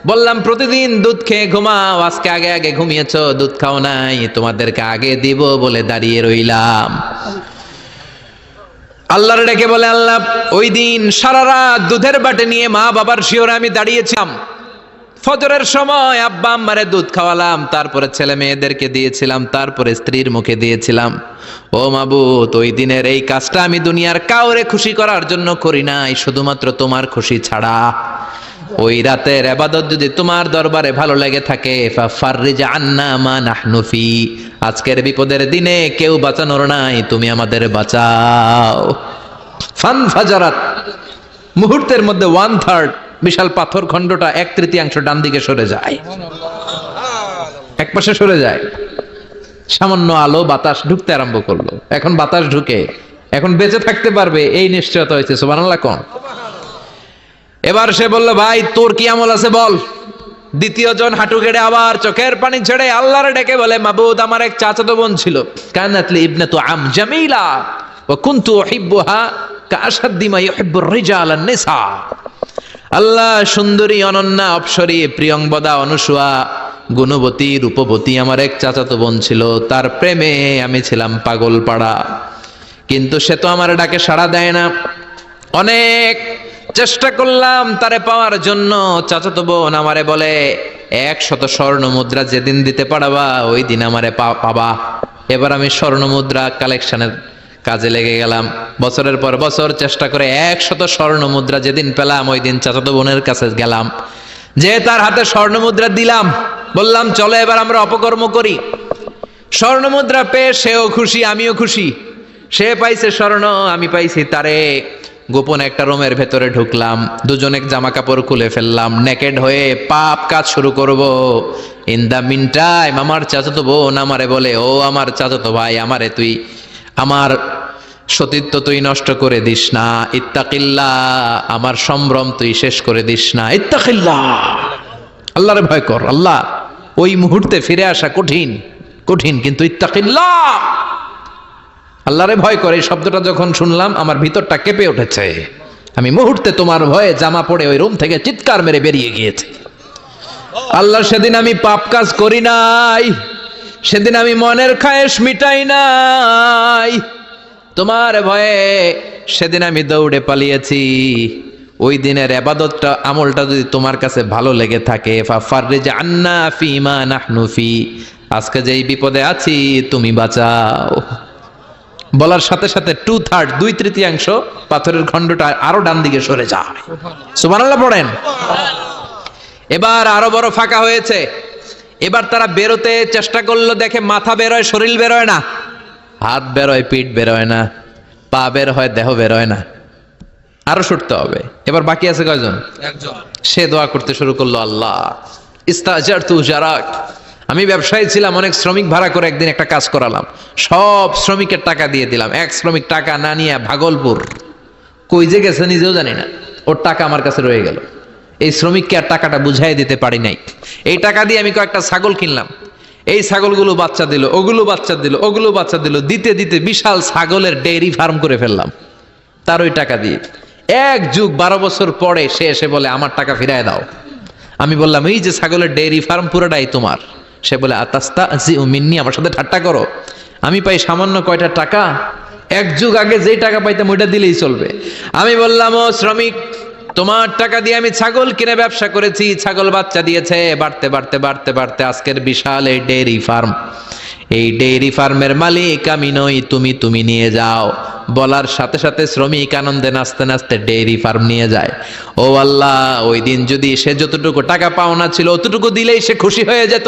বললাম প্রতিদিন দুধ খেয়ে ঘুমাও, আজকে আগে আগে ঘুমিয়েছো, দুধ খাও নাই, তোমাদেরকে আগে দিব বলে দাঁড়িয়ে রইলাম। আল্লাহর ডেকে বলে, আল্লাহ ওই দিন সারা রাত দুধের বাটি নিয়ে মা বাবার শিওরে আমি দাঁড়িয়েছিলাম, ফজরের সময় আব্বা আম্মারে দুধ খাওয়ালাম, তারপরে ছেলে মেয়েদেরকে দিয়েছিলাম, তারপরে স্ত্রীর মুখে দিয়েছিলাম। ও মাবুদ, ওই দিনের এই কাজটা আমি দুনিয়ার কাউরে খুশি করার জন্য করি নাই, শুধুমাত্র তোমার খুশি ছাড়া। ওই রাতের ইবাদত যদি তোমার দরবারে ভালো লেগে থাকে, ফাফাররিজ আন্না মা নাহনু ফি, আজকের বিপদের দিনে কেউ বাঁচানোর নাই, তুমি আমাদের বাঁচাও। ফানফাজারাত, মুহূর্তের মধ্যে 1/3 বিশাল পাথর খণ্ডটা 1/3 ডান দিকে সরে যায়, এক পাশে সরে যায়। সামান্য আলো বাতাস ঢুকতে আরম্ভ করলো। এখন বাতাস ঢুকে এখন বেঁচে থাকতে পারবে এই নিশ্চয়তা হয়েছে। সুবহানাল্লাহ কোন? এবার সে বলল, ভাই তোর কি আমল আছে বল। দ্বিতীয় জন হাঁটু গেড়ে আবার চোখের পানি ছেড়ে আল্লাহর ডেকে বলে, মাবুদ আমার এক চাচাতো বোন ছিল, কানাতলি ইবনাতু আম জামিলা ওয়া কুনতু উহিব্বুহা কাআশাদ্দি মা ইউহিব্বুর রিজাল আন-নিসা। আল্লাহ, সুন্দরী, অনন্যা, অপ্সরী, প্রিয়ংবদা, অনুসুয়া, গুণবতী, রূপবতী আমার এক চাচাতো বোন ছিল, তার প্রেমে আমি ছিলাম পাগল পাড়া, কিন্তু সে তো আমার ডাকে সাড়া দেয় না। অনেক চেষ্টা করলাম তারে পাওয়ার জন্য। চাচাতো বোন আমারে বলে, 100 স্বর্ণ মুদ্রা যেদিন দিতে পারবা ওই দিন আমারে পাবা। এবার আমি স্বর্ণ মুদ্রা কালেকশনের কাজে লেগে গেলাম। বছরের পর বছর চেষ্টা করে 100 স্বর্ণ মুদ্রা যেদিন পেলাম ওই দিন চাচাতো বোনের কাছে গেলাম, যে তার হাতে স্বর্ণ মুদ্রা দিলাম, বললাম চলো এবার আমরা অপকর্ম করি। স্বর্ণ মুদ্রা পেয়ে সেও খুশি, আমিও খুশি। সে পাইছে স্বর্ণ, আমি পাইছি তারে। গোপন একটা রুমের ভেতরে ঢুকলাম, দুজনে জামা কাপড় খুলে ফেললাম, নেকেড হয়ে পাপ কাজ শুরু করব। ইন দা মিন টাইম আমার চাচাতো বোন আমারে বলে, ও আমার চাচাতো ভাই, আমারে তুই, আমার সতীত্ব তুই নষ্ট করে দিস না, ইত্তাকিল্লাহ, আমার সম্ভ্রম তুই শেষ করে দিস না, ইত্তাকিল্লাহ, আল্লাহরে ভয় কর। আল্লাহ, ওই মুহূর্তে ফিরে আসা কঠিন কঠিন, কিন্তু ইত্তাকিল্লাহ, আল্লাহরে ভয় করে, এই শব্দটা যখন শুনলাম আমার ভিতরটা কেঁপে উঠেছে। আমি মুহূর্তে তোমার ভয়ে জামা পড়ে ওই রুম থেকে চিৎকার মেরে বেরিয়ে গিয়েছি। আল্লাহ, সেদিন আমি পাপ কাজ করি নাই, সেদিন আমি মনের খায়েশ মিটাই নাই, তোমার ভয়ে সেদিন আমি দৌড়ে পালিয়েছি। ওই দিনের ইবাদতটা, আমলটা যদি তোমার কাছে ভালো লেগে থাকে, ফাফাররিজ আন্না ফিমা নাহনু ফি, আজকে যেই বিপদে আছি তুমি বাঁচাও। বলার সাথে সাথে 2/3 2/3 পাথরের খণ্ডটা আরো ডান দিকে সরে যায়। সুবহানাল্লাহ পড়েন। এবার আরো বড় ফাঁকা হয়েছে। এবার তারা বেরোতে চেষ্টা করলো, দেখে মাথা বেরোয়, শরীর বেরোয় না, হাত বেরোয়, পিঠ বেরোয় না, পা বের হয়, দেহ বেরোয় না, আরো ছুটতে হবে। এবার বাকি আছে কয়জন? একজন। সে দোয়া করতে শুরু করলো, আল্লাহ ইস্তাজারতু জারাক, আমি ব্যবসায়ী ছিলাম, অনেক শ্রমিক ভাড়া করে একদিন একটা কাজ করালাম, সব শ্রমিকের টাকা দিয়ে দিলাম। এক শ্রমিক টাকা না নিয়ে ভাগলপুর কই যে গেছে নিজেও জানি না, ওর টাকা আমার কাছে রয়ে গেল। এই শ্রমিককে আর টাকাটা বুঝাই দিতে পারি নাই। এই টাকা দিয়ে আমি কয়েকটা ছাগল কিনলাম, এই ছাগলগুলো বাচ্চা দিল, ওগুলো বাচ্চা দিল, ওগুলো বাচ্চা দিল, দিতে দিতে বিশাল ছাগলের ডেইরি ফার্ম করে ফেললাম তার ওই টাকা দিয়ে। 1 যুগ 12 বছর পরে সে এসে বলে, আমার টাকা ফিরায় দাও। আমি বললাম, এই যে ছাগলের ডেইরি ফার্ম পুরোটাই তোমার। সে বলে, আতাস্তাজিউ মিন্নি, আমার সাথে ঠাট্টা করো? আমি পাই সামান্য কয়টা টাকা, 1 যুগ আগে যেই টাকা পাইতাম ওইটা দিলেই চলবে। আমি বললাম, ও শ্রমিক, তোমার টাকা দিয়ে আমি ছাগল কিনে ব্যবসা করেছি, ছাগল বাচ্চা দিয়েছে, বাড়তে বাড়তে বাড়তে বাড়তে আজকের বিশাল এই ডেইরি ফার্ম, এই ডেইরি ফার্মের মালিক আমি নই, তুমি নিয়ে যাও। বলার সাথে সাথে শ্রমিক আনন্দে নাচতে নাচতে ডেইরি ফার্ম নিয়ে যায়। ও আল্লাহ, ওই দিন যদি সে যতটুকু টাকা পাওনা ছিল অতটুকু দিলেই সে খুশি হয়ে যেত।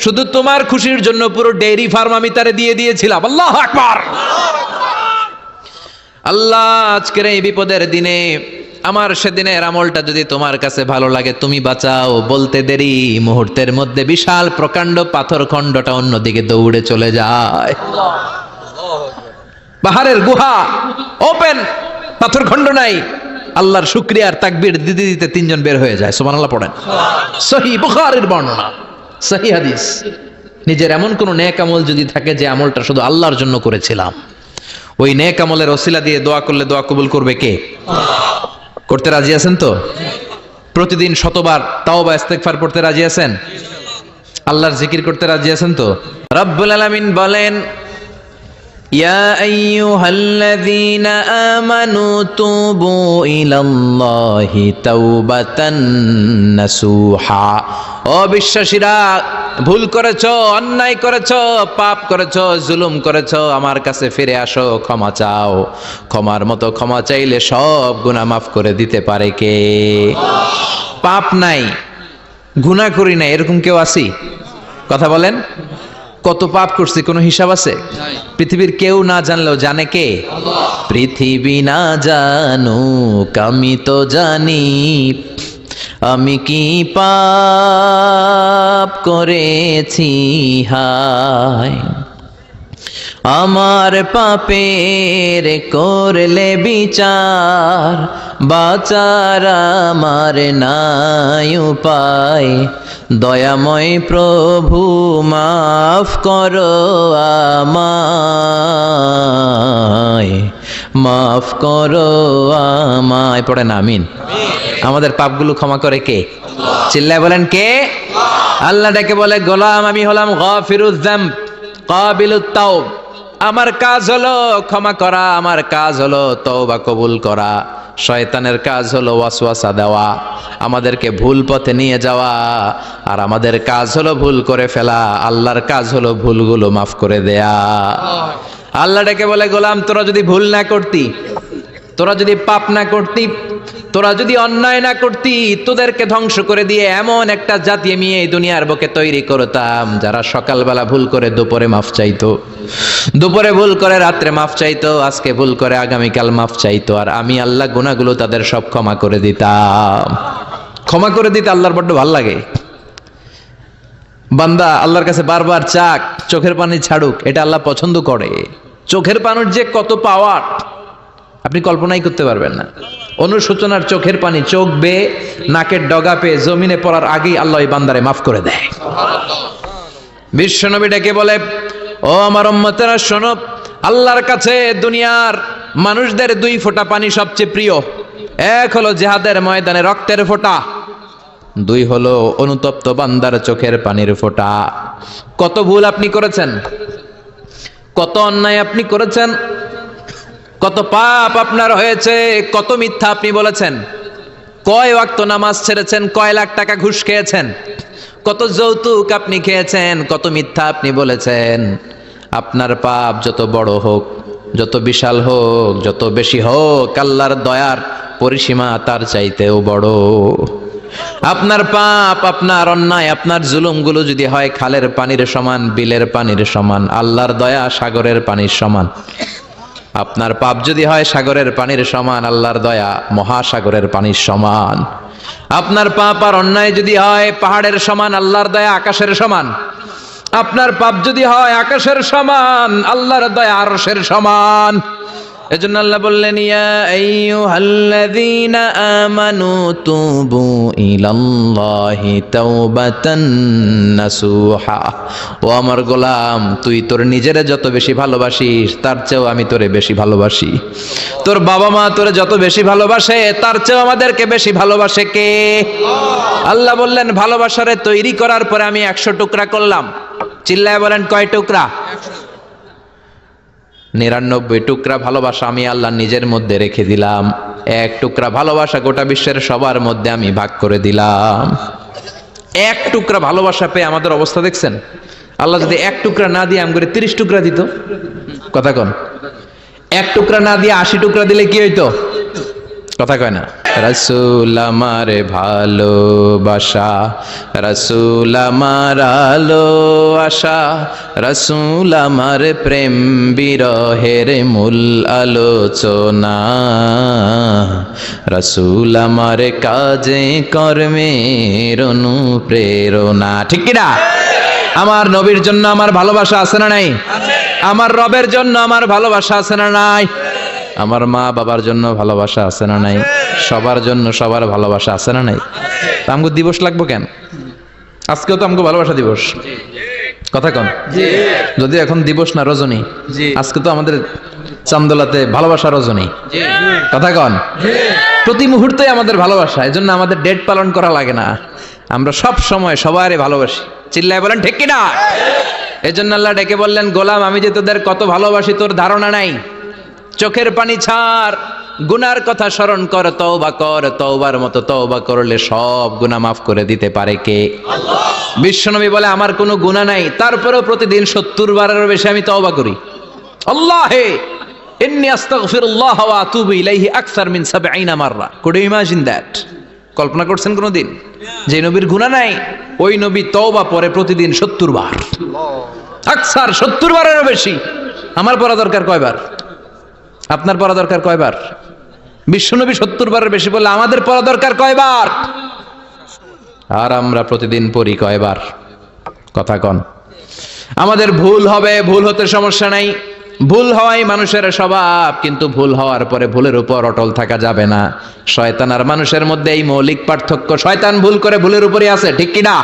শুধু তোমার খুশির জন্য পুরো ডেইরি ফার্ম আমি তারে দিয়ে দিয়েছিলাম। আল্লাহু আকবার। আল্লাহ, আজকের এই বিপদের দিনে আমার সেদিনের আমলটা যদি তোমার কাছে ভালো লাগে তুমি বাঁচাও। বলতে দেরি, মুহূর্তের মধ্যে বিশাল প্রকাণ্ড পাথর খণ্ডটা অন্যদিকে দৌড়ে চলে যায়। পাহাড়ের গুহা ওপেন, পাথর খণ্ড নাই। আল্লাহর শুকরিয়ার তাকবীর দিতে দিতে 3 জন বের হয়ে যায়। সুবহানাল্লাহ পড়েন। সহিহ বুখারীর বর্ণনা, সহিহ হাদিস। নিজের এমন কোন নেক আমল যদি থাকে যে আমলটা শুধু আল্লাহর জন্য করেছিলাম, ওই নেক আমলের ওসিলা দিয়ে দোয়া করলে দোয়া কবুল করবে কে? করতে রাজি আছেন তো? প্রতিদিন 100 বার তাওবা ইস্তেগফার পড়তে রাজি আছেন? আল্লাহর জিকির করতে রাজি আছেন তো? রব্বুল আলামিন বলেন, ইয়া আইয়ুহাল্লাযীনা আমানু তুবু ইলাল্লাহি তাওবাতান নাসুহা। ও বিশ্বাসীরা, ভুল করেছো, অন্যায় করেছো, পাপ করেছো, জুলুম করেছো, আমার কাছে ফিরে আসো, ক্ষমা চাও। ক্ষমার মতো ক্ষমা চাইলে সব গুনাহ মাফ করে দিতে পারে কে? পাপ নাই, গুনাহ করি না, এরকম কেউ আছি? কথা বলেন। কত পাপ করছি কোনো হিসাব আছে? পৃথিবীর কেউ না জানলেও জানে কে? পৃথিবী না জানুক আমি তো জানি, আমি কি পাপ করেছি হায়। আমার পাপের করলে বিচার, বাঁচার আমার নাই উপায়, দয়াময় প্রভু মাফ করো আমায়, মাফ করো আমায়। পড়েন আমিন। আমাদের পাপগুলো ক্ষমা করে কে? চিল্লায় বলেন কে? আল্লাহ ডেকে বলে, গোলাম আমি হলাম গাফিরুয যামব কাবিলুত তাওব। আমার কাজ হলো ক্ষমা করা, আমার কাজ হলো তওবা কবুল করা। শয়তানের কাজ হলো ওয়াসওয়াসা দেওয়া, আমাদেরকে ভুল পথে নিয়ে যাওয়া, আর আমাদের কাজ হলো ভুল করে ফেলা। আল্লাহর কাজ হলো ভুলগুলো মাফ করে দেয়া। আল্লাহ ডেকে বলে, গোলাম তোরা যদি ভুল না করতি, তোরা যদি পাপ না করতি, তোরা যদি অন্যায় না করতি, তোদেরকে ধ্বংস করে দিয়ে এমন একটা জাতি আমি এই দুনিয়ার বুকে তৈরি করতাম যারা সকালবেলা ভুল করে দুপুরে মাফ চাইতো, দুপুরে ভুল করে রাত্রে মাফ চাইতো, আজকে ভুল করে আগামীকাল মাফ চাইতো, আর আমি আল্লাহ গুনাহগুলো তাদের সব ক্ষমা করে দিতাম। ক্ষমা করে দিতে আল্লাহর বড্ড ভালো লাগে। বান্দা আল্লাহর কাছে বারবার চাক, চোখের পানি ছাড়ুক, এটা আল্লাহ পছন্দ করে। চোখের পানির যে কত পাওয়ার আপনি কল্পনাই করতে পারবেন না। অনুশোচনার চোখের পানি চোখ বেয়ে নাকের ডগা পেয়ে জমিনে পড়ার আগেই আল্লাহ এই বান্দারে মাফ করে দেয়। বিশ্বনবী ডেকে বলে, ও আমার উম্মতেরা শোনো, আল্লাহর কাছে দুনিয়ার মানুষদের দুই ফোঁটা পানি সবচেয়ে প্রিয়। এক হলো জিহাদের ময়দানে রক্তের ফোঁটা, দুই হলো অনুতপ্ত বান্দার চোখের পানির ফোঁটা। কত ভুল আপনি করেছেন, কত অন্যায় আপনি করেছেন, কত পাপ আপনার হয়েছে, কত মিথ্যা আপনি বলেছেন, কয় ওয়াক্ত নামাজ ছেড়েছেন, কয় লাখ টাকা ঘুষ খেয়েছেন, কত যৌতুক আপনি খেয়েছেন, কত মিথ্যা আপনি বলেছেন। আপনার পাপ যত বড় হোক, যত বিশাল হোক, যত বেশি হোক, আল্লাহর দয়ার পরিসীমা তার চাইতেও বড়। আপনার পাপ, আপনার অন্যায়, আপনার জুলুমগুলো যদি হয় খালের পানির সমান, বিলের পানির সমান, আল্লাহর দয়া সাগরের পানির সমান। আপনার পাপ যদি হয় সাগরের পানির সমান, আল্লাহর দয়া মহাসাগরের পানির সমান। আপনার পাপ আর অন্যায় যদি হয় পাহাড়ের সমান, আল্লাহর দয়া আকাশের সমান। আপনার পাপ যদি হয় আকাশের সমান, আল্লাহর দয়া আরশের সমান। এজন্য আল্লাহ বললেন, ইয়া আইয়ুহাল্লাযীনা আমানু তুবু ইলাল্লাহি তাওবাতান নাসুহা। ও আমার গোলাম, তুই তোর নিজেরে যত বেশি ভালোবাসিস তার চেয়েও আমি তোরে বেশি ভালোবাসি। তোর বাবা মা তোরে যত বেশি ভালোবাসে তার চেয়েও আমাদেরকে বেশি ভালোবাসে কে? আল্লাহ বললেন, ভালোবাসারে তৈরি করার পরে আমি 100 টুকরা করলাম। চিল্লায় বলেন কয় টুকরা? 99 টুকরা ভালোবাসা আমি আল্লাহ নিজের মধ্যে রেখে দিলাম। 1 টুকরা ভালোবাসা গোটা বিশ্বের সবার মধ্যে আমি ভাগ করে দিলাম। 1 টুকরা ভালোবাসা পেয়ে আমাদের অবস্থা দেখছেন? আল্লাহ যদি 1 টুকরা না দিয়ে আমগরে 30 টুকরা দিত, কথা কন, 1 টুকরা না দিয়ে 80 টুকরা দিলে কি হইতো? কথা কয় না। রাসূল আমার ভালোবাসা, রাসূল আমার আলো আশা, রাসূল আমার প্রেম বিরহের মূল আলোচনা, রাসূল আমার কাজে কর্মের অনুপ্রেরণা। ঠিক কি না? আমার নবীর জন্য আমার ভালোবাসা আছে না নাই? আমার রবের জন্য আমার ভালোবাসা আছে না নাই? আমার মা বাবার জন্য ভালোবাসা আছে না নাই? সবার জন্য সবার ভালোবাসা আছে না নাই? তা আমগো দিবস লাগবো কেন? আজকেও তো আমগো ভালোবাসা দিবস, কথা কন। যদি এখন দিবস না রজনী, আজকে তো আমাদের চান্দোলাতে ভালোবাসা রজনী, কথা কন। প্রতি মুহূর্তে আমাদের ভালোবাসা, এজন্য আমাদের ডেট পালন করা লাগে না, আমরা সব সময় সবারই ভালোবাসি। চিল্লায় বলেন ঠিক কিনা? এজন্য আল্লাহ ডেকে বললেন, গোলাম আমি যে তোদের কত ভালোবাসি তোর ধারণা নাই। চোখের পানি ছাড়, গুনার কথা স্মরণ কর, তওবা কর। তওবার মতো তওবা করলে সব গুনাহ মাফ করে দিতে পারে কে? আল্লাহ। বিশ্বনবী বলে, আমার কোনো গুনাহ নাই, তারপরেও প্রতিদিন 70 বারেরও বেশি আমি তওবা করি। আল্লাহে ইন্নী আস্তাগফিরুল্লাহ ওয়া আতুবু ইলাইহি আকসার মিন 70 মাররা। Could you imagine that? কল্পনা করছেন কোনদিন যে নবীর গুনাহ নাই, ওই নবী তওবা পড়ে প্রতিদিন 70 বার, আকসার 70 বারেরও বেশি। আমার পড়া দরকার কয়বার? আপনার পড়া দরকার কয়বার? বিশ্বনবী 70 বারের বেশি বললে আমাদের পড়া দরকার কয়বার? আর আমরা প্রতিদিন পড়ি কয়বার? কথা কন। আমাদের ভুল হবে, ভুল হতে সমস্যা নাই, ভুল হওয়াই মানুষের স্বভাব, কিন্তু ভুল হওয়ার পরে ভুলের উপর অটল থাকা যাবে না। শয়তান আর মানুষের মধ্যে এই মৌলিক পার্থক্য। শয়তান ভুল করে ভুলের উপরই আছে, ঠিক কিনা?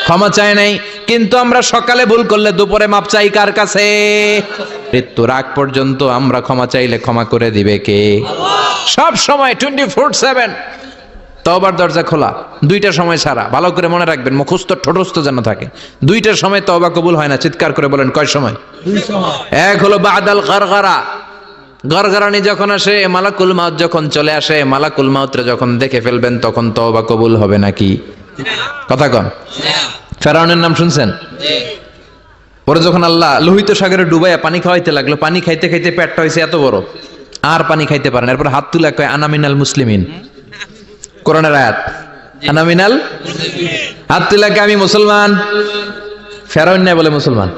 ক্ষমা চায় নাই, কিন্তু আমরা সকালে ভুল করলে দুপুরে মাপ চাই কার কাছে? মৃত্যুর আগ পর্যন্ত আমরা ক্ষমা চাইলে ক্ষমা করে দিবে কে? সব সময় 24/7 তওবার দরজা খোলা, দুইটা সময় ছাড়া। ভালো করে মনে রাখবেন, মুখস্থ ঠোঁটস্থ যেন থাকে। দুইটার সময় তওবা কবুল হয় না, চিৎকার করে বলেন কয় সময়? এক হলো বাদাল গারগারা, গরগরানি যখন আসে, মালাকুল মাউত যখন চলে আসে, মালাকুল মাউতরে যখন দেখে ফেলবেন তখন তওবা কবুল হবে নাকি? কথা কন। ফেরাউনের নাম শুনছেন? পরে যখন আল্লাহ লোহিত সাগরে ডুবাইয়া পানি খাওয়াইতে লাগলো, পানি খাইতে খাইতে পেটটা হয়েছে এত বড়, আর পানি খাইতে পারেন। এরপর হাত তুলে কয় আনা মিনাল মুসলিমিন, কোরআনের আয়াত, আনা মিনাল, হাত তুলে কয় আমি মুসলমান। ফেরাউন নাই বলে মুসলমান,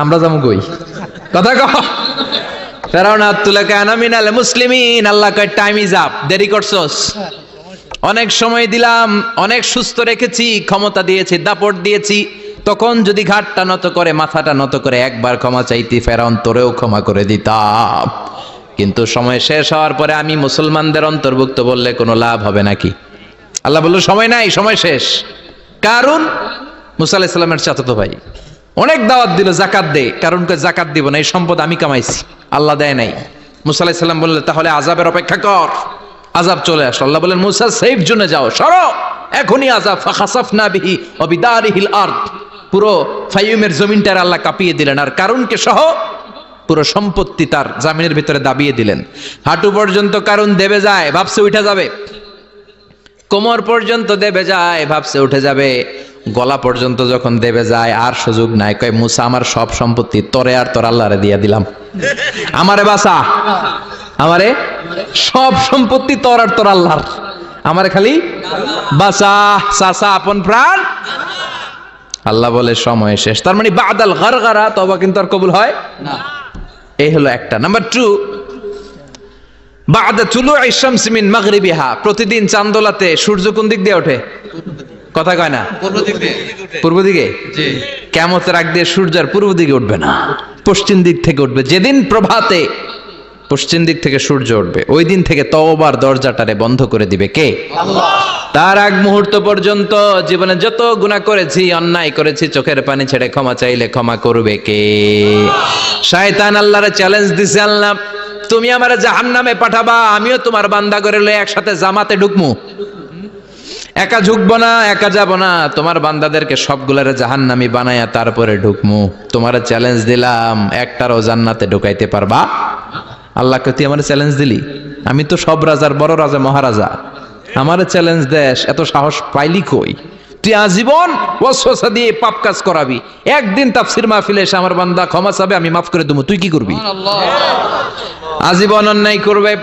আমরা যাবো কই? কথা কহ। ফেরাউন হাত তুলে কয় আনা মিনাল মুসলিমিন। আল্লাহ কয় টাইম ইজ আপ, দেরি করছস, অনেক সময় দিলাম, অনেক সুস্থ রেখেছি, ক্ষমতা দিয়েছি, দাপট দিয়েছি, তখন যদি ঘাটটা নত করে, মাথাটা নত করে একবার ক্ষমা চাইতি, ফেরাউন তোরেও ক্ষমা করে দিতাম। কিন্তু সময় শেষ হওয়ার পরে আমি মুসলমানদের অন্তর্ভুক্ত বললে কোনো লাভ হবে নাকি? আল্লাহ বলল সময় নাই, সময় শেষ। কারণ মুসা আলাইহিস সালামের চাচাতো ভাই অনেক দাওয়াত দিল, যাকাত দে। কারণকে যাকাত দিব না, এই সম্পদ আমি কামাইছি, আল্লাহ দেয় নাই। মুসা আলাইহিস সালাম বললেন তাহলে আযাবের অপেক্ষা কর। আযাব চলে আসলো। আল্লাহ বলেন মুসা সেফ জোনে যাও, সরো, এখনই আযাব। ফাখাসাফনা বিহি ওয়া বিদারিহিল আরদ, পুরো ফাইয়ুমের জমিনটার আল্লাহ কাঁপিয়ে দিলেন, আর কারুনকে সহ পুরো সম্পত্তি তার জামিনের ভিতরে দাবিয়ে দিলেন। হাঁটু পর্যন্ত কারুন দেবে যায়, ভাবছে উঠে যাবে, কোমর পর্যন্ত দেবে যায়, ভাবছে উঠে যাবে, গলা পর্যন্ত যখন দেবে যায় আর সুযোগ নাই। কয় মুসা আমার সব সম্পত্তি তোরে আর তোর আল্লাহরে দিয়ে দিলাম, আমারে বাঁচা, আমারে সব সম্পত্তি তোর আর তোর আল্লাহর, আমারে খালি বাঁচা, চাচা আপন প্রাণ। আল্লাহ বলে সময় শেষ। তার মানে বাদাল গারগারা তওবা কিন্তু আর কবুল হয় না। এই হলো একটা। নাম্বার 2, বাদা তুলুই শামস মিন মাগরিবিহা, প্রতিদিন চাঁদোলাতে সূর্য কোন দিক দিয়ে ওঠে? কথা কয় না? পূর্ব দিকে। কিয়ামতের আগ দিয়ে সূর্য আর পূর্ব দিকে উঠবে না, পশ্চিম দিক থেকে উঠবে। যেদিন প্রভাতে পশ্চিম দিক থেকে সূর্য উঠবে, ওই দিন থেকে তওবার দরজাটারে বন্ধ করে দিবে কে? আল্লাহ। তার আগ মুহূর্ত পর্যন্ত জীবনে যত গুনাহ করেছি, অন্যায় করেছি, চোখের পানি ছেড়ে ক্ষমা চাইলে ক্ষমা করবে কে? শয়তান আল্লাহরে চ্যালেঞ্জ দিছে, আল্লাহ তুমি আমারে জাহান্নামে পাঠাবা, আমিও তোমার বান্দা করে লয়ে একসাথে জামাতে ঢুকমু, একা ঝুঁকবো না, একা যাব না, তোমার বান্দাদেরকে সবগুলারে জাহান্নামী বানায়া তারপরে ঢুকমু। তোমারে চ্যালেঞ্জ দিলাম, একটারও জান্নাতে ঢুকাইতে পারবা? আল্লাহকে তুই আমার চ্যালেঞ্জ দিলি? আমি তো সব রাজার বড় রাজা, মহারাজা, আমারে চ্যালেঞ্জ দেশ, এত সাহস পাইলি কই? তুই আজীবন ওয়াসওয়াসা দিয়ে পাপ কাজ করাবি, একদিন তাফসীর মাহফিলে এসে আমার বান্দা ক্ষমা চাবে, আমি মাফ করে দেবো, তুই কি করবি? আজীবন অন্যায় করবে,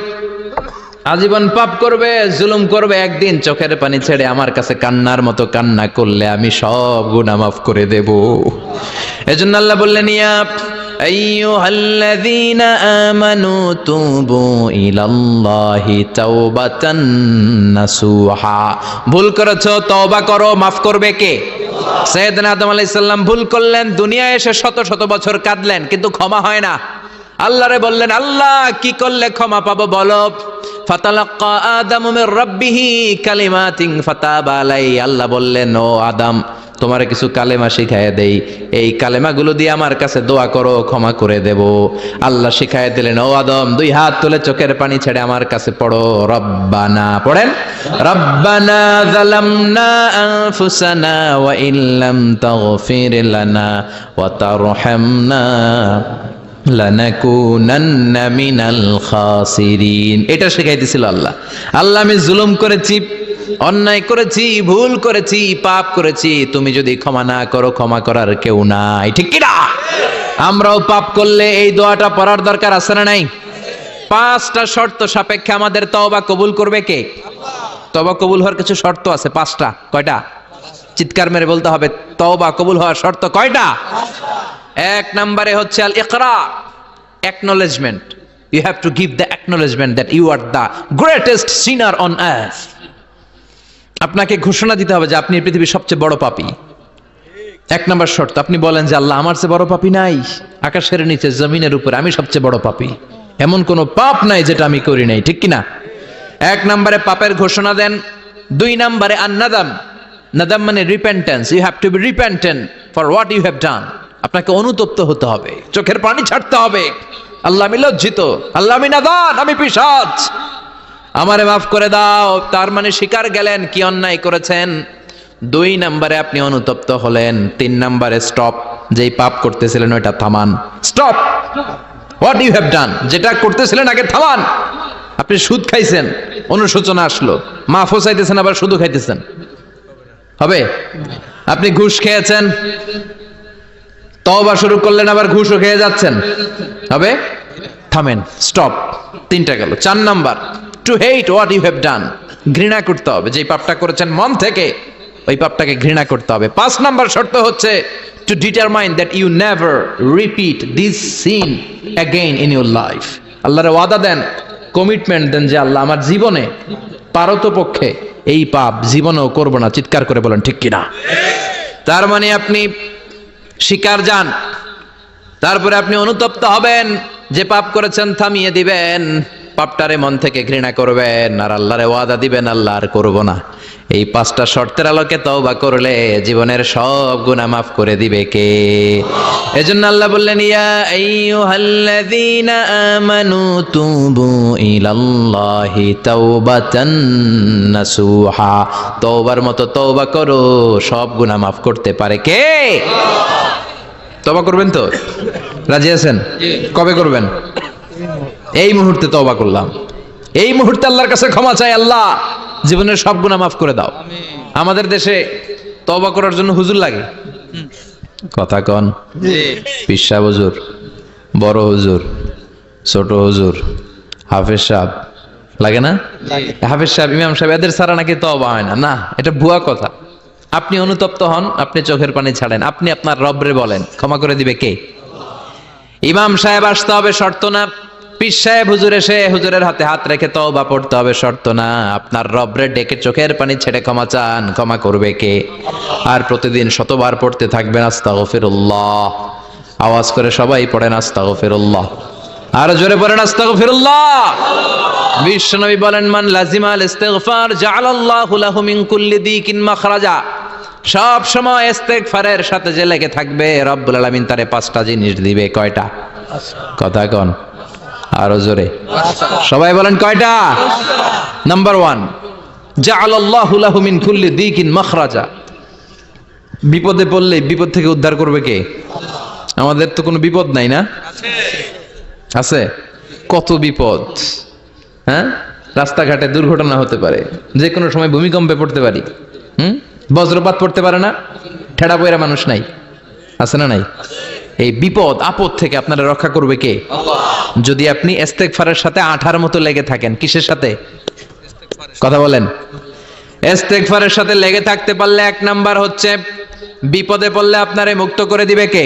আজীবন পাপ করবে, জুলুম করবে, একদিন চোখের পানি ছেড়ে আমার কাছে কান্নার মতো কান্না করলে আমি সব গুনাহ মাফ করে দেব। এজন্য আল্লাহ বললেন ইয়া আইয়ুহাল্লাযীনা আমানু তুবু ইলাল্লাহি তাওবাতান নাসুহা, ভুল করেছো তওবা করো, মাফ করবে কে? সাইয়েদনা আদম আলাইহিস সালাম ভুল করলেন, দুনিয়ায় এসে শত শত বছর কাঁদলেন, কিন্তু ক্ষমা হয় না। আল্লাহরে বললেন আল্লাহ কি করলে ক্ষমা পাবো বলো? ফাতালাক্কা আদামু মির রাব্বিহি কালিমাতিন ফাতাবা আলাই, আল্লাহ বললেন ও আদম তোমারে কিছু কালেমা শিখাইয়া দেই, এই কালেমাগুলো দিয়ে আমার কাছে দোয়া করো, ক্ষমা করে দেব। আল্লাহ শিখাইয়া দিলেন ও আদম দুই হাত তুলে চোখের পানি ছেড়ে আমার কাছে পড়ো, রব্বানা, পড়েন, রব্বানা যালামনা আনফুসানা ওয়া ইল্লাম তাগফির লানা ওয়া তারহামনা লানাকুনান্না মিনাল খাসিরিন। এটা শিখাইতেছিল আল্লাহ। আল্লাহ আমি জুলুম করেছি, অন্যায় করেছি, ভুল করেছি, পাপ করেছি, তুমি যদি ক্ষমা না করো ক্ষমা করার কেউ নাই, ঠিক কি না? আমরাও পাপ করলে এই দোয়াটা পড়ার দরকার আছে না নাই? 5টা শর্ত সাপেক্ষে আমাদের তওবা কবুল করবে কে? তওবা কবুল হওয়ার কিছু শর্ত আছে 5টা। কয়টা? চিৎকার মেরে বলতে হবে, তওবা কবুল হওয়ার শর্ত কয়টা? 1 নম্বরে হচ্ছে আল ইকরা, acknowledgement. You have to give the acknowledgement that you are the greatest sinner on earth. আপনাকে ঘোষণা দিতে হবে যে আপনি পৃথিবীর সবচেয়ে বড় পাপী। এক নম্বর শর্ত, আপনি বলেন যে আল্লাহ আমার চেয়ে বড় পাপী নাই, আকাশের নিচে জমিনের উপরে আমি সবচেয়ে বড় পাপী, এমন কোনো পাপ নাই যেটা আমি করি নাই, ঠিক কিনা? এক নম্বরে পাপের ঘোষণা দেন। দুই নম্বরে আন্নাদাম, নাদাম মানে repentance, you have to be repentant for what you have done. আপনাকে অনুতপ্ত হতে হবে, চোখের পানি ছাড়তে হবে। আল্লাহ আমি লজ্জিত, আল্লাহ আমি নাদান, আমি পিশাচ, আমারে মাফ করে দাও। তার মানে স্বীকার গেলেন কি অন্যায় করেছেন। দুই নম্বরে আপনি অনুতপ্ত হলেন। তিন নম্বরে স্টপ, যেই পাপ করতেছিলেন ওইটা থামান। Stop what you have done, যেটা করতেছিলেন আগে থামান। আপনি সুদ খাইছেন, অনুশোচনা আসলো, মাফও চাইতেছেন আবার সুদও খাইতেছেন, হবে? আপনি ঘুষ খেয়েছেন, তওবা শুরু করলেন, আবার ঘুষও খেয়ে যাচ্ছেন, হবে? থামেন, স্টপ। তিনটা গেল। চার number, to hate what you have done, ঘৃণা করতে হবে, যে পাপটা করেছেন মন থেকে ওই পাপটাকে ঘৃণা করতে হবে। পাঁচ নাম্বার শর্ত হচ্ছে to determine that you never repeat this sin again in your life. আল্লাহর ওয়াদা দেন, কমিটমেন্ট দেন যে আল্লাহ আমার জীবনে পারতপক্ষে এই পাপ জীবনেও করব না। চিৎকার করে বলেন ঠিক কিনা? তার মানে আপনি শিকার যান, তারপরে আপনি অনুতপ্ত হবেন, যে পাপ করেছেন থামিয়ে দিবেন, পাপটারে মন থেকে ঘৃণা করবেন, আর আল্লাহরে ওয়াদা দিবেন আল্লাহ আর করব না। এই পাঁচটা শর্তের আলোকে তওবা করলে জীবনের সব গুনাহ মাফ করে দিবে কে? এজন্য আল্লাহ বললেন, ইয়া আইয়ুহাল্লাযীনা আমানু তুবু ইলাল্লাহি তাওবাতান নাসুহা, তওবার মতো তওবা করো, সব গুনাহ মাফ করতে পারে কে? তওবা করবেন তো? রাজি আছেন? কবে করবেন? এই মুহূর্তে তওবা করলাম, এই মুহূর্তে আল্লাহর কাছে ক্ষমা চাই, আল্লাহ জীবনের সব গুনাহ মাফ করে দাও। আমাদের দেশে তওবা করার জন্য হুজুর লাগে, কথা কন? পীর সাহেব হুজুর, বড় হুজুর, ছোট হুজুর, হাফেজ সাহেব লাগে না? হাফেজ সাহেব, ইমাম সাহেব, এদের ছাড়া নাকি তওবা হয় না। না, এটা ভুয়া কথা। আপনি অনুতপ্ত হন, আপনি চোখের পানি ছাড়েন, আপনি আপনার রবরে বলেন, ক্ষমা করে দিবে কে? ইমাম সাহেব আসতে হবে শর্ত না, পীর সাহেব হুজুর এসে হুজুরের হাতে হাত রেখে তওবা পড়তে হবে শর্ত না। আপনার রবরে ডেকে চোখের পানি ছেড়ে ক্ষমা চান, ক্ষমা করবে কে? আর প্রতিদিন শতবার পড়তে থাকবেন আস্তাগফিরুল্লাহ। আওয়াজ করে সবাই পড়েন আস্তাগফিরুল্লাহ, আর জোরে পড়েন আস্তাগফিরুল্লাহ। বিশ্বনবী বলেন, মান লাজিমাল ইস্তিগফার জাআলাল্লাহু লাহু মিন কুল্লি দিকিন মাখরাজা। সব সময় ইস্তেগফারের সাথে যে লেগে থাকবে, রব্বুল আলামিন তারে পাঁচটা জিনিস দিবে। কয়টা? কথা কন আরো জোরে, সবাই বলেন কয়টা? নাম্বার 1, জাআলাল্লাহু লাহু মিন কুল্লি দিকিন মাখরাজা। বিপদে পড়লে বিপদ থেকে উদ্ধার করবে কে? আমাদের তো কোনো বিপদ নাই না? আছে। কত বিপদ, হ্যাঁ? রাস্তাঘাটে দুর্ঘটনা হতে পারে, যে কোনো সময় ভূমিকম্পে পড়তে পারি, বজ্রপাত পড়তে পারে না, ঠেড়া পয়রা মানুষ নাই, আছে না নাই? এই বিপদ আপদ থেকে আপনারা রক্ষা করবে কে? যদি আপনি ইস্তেগফারের সাথে আঠার মতো লেগে থাকেন। কিসের সাথে? কথা বলেন। ইস্তেগফারের সাথে লেগে থাকতে পারলে এক নাম্বার হচ্ছে বিপদে পড়লে আপনারে মুক্ত করে দিবে কে?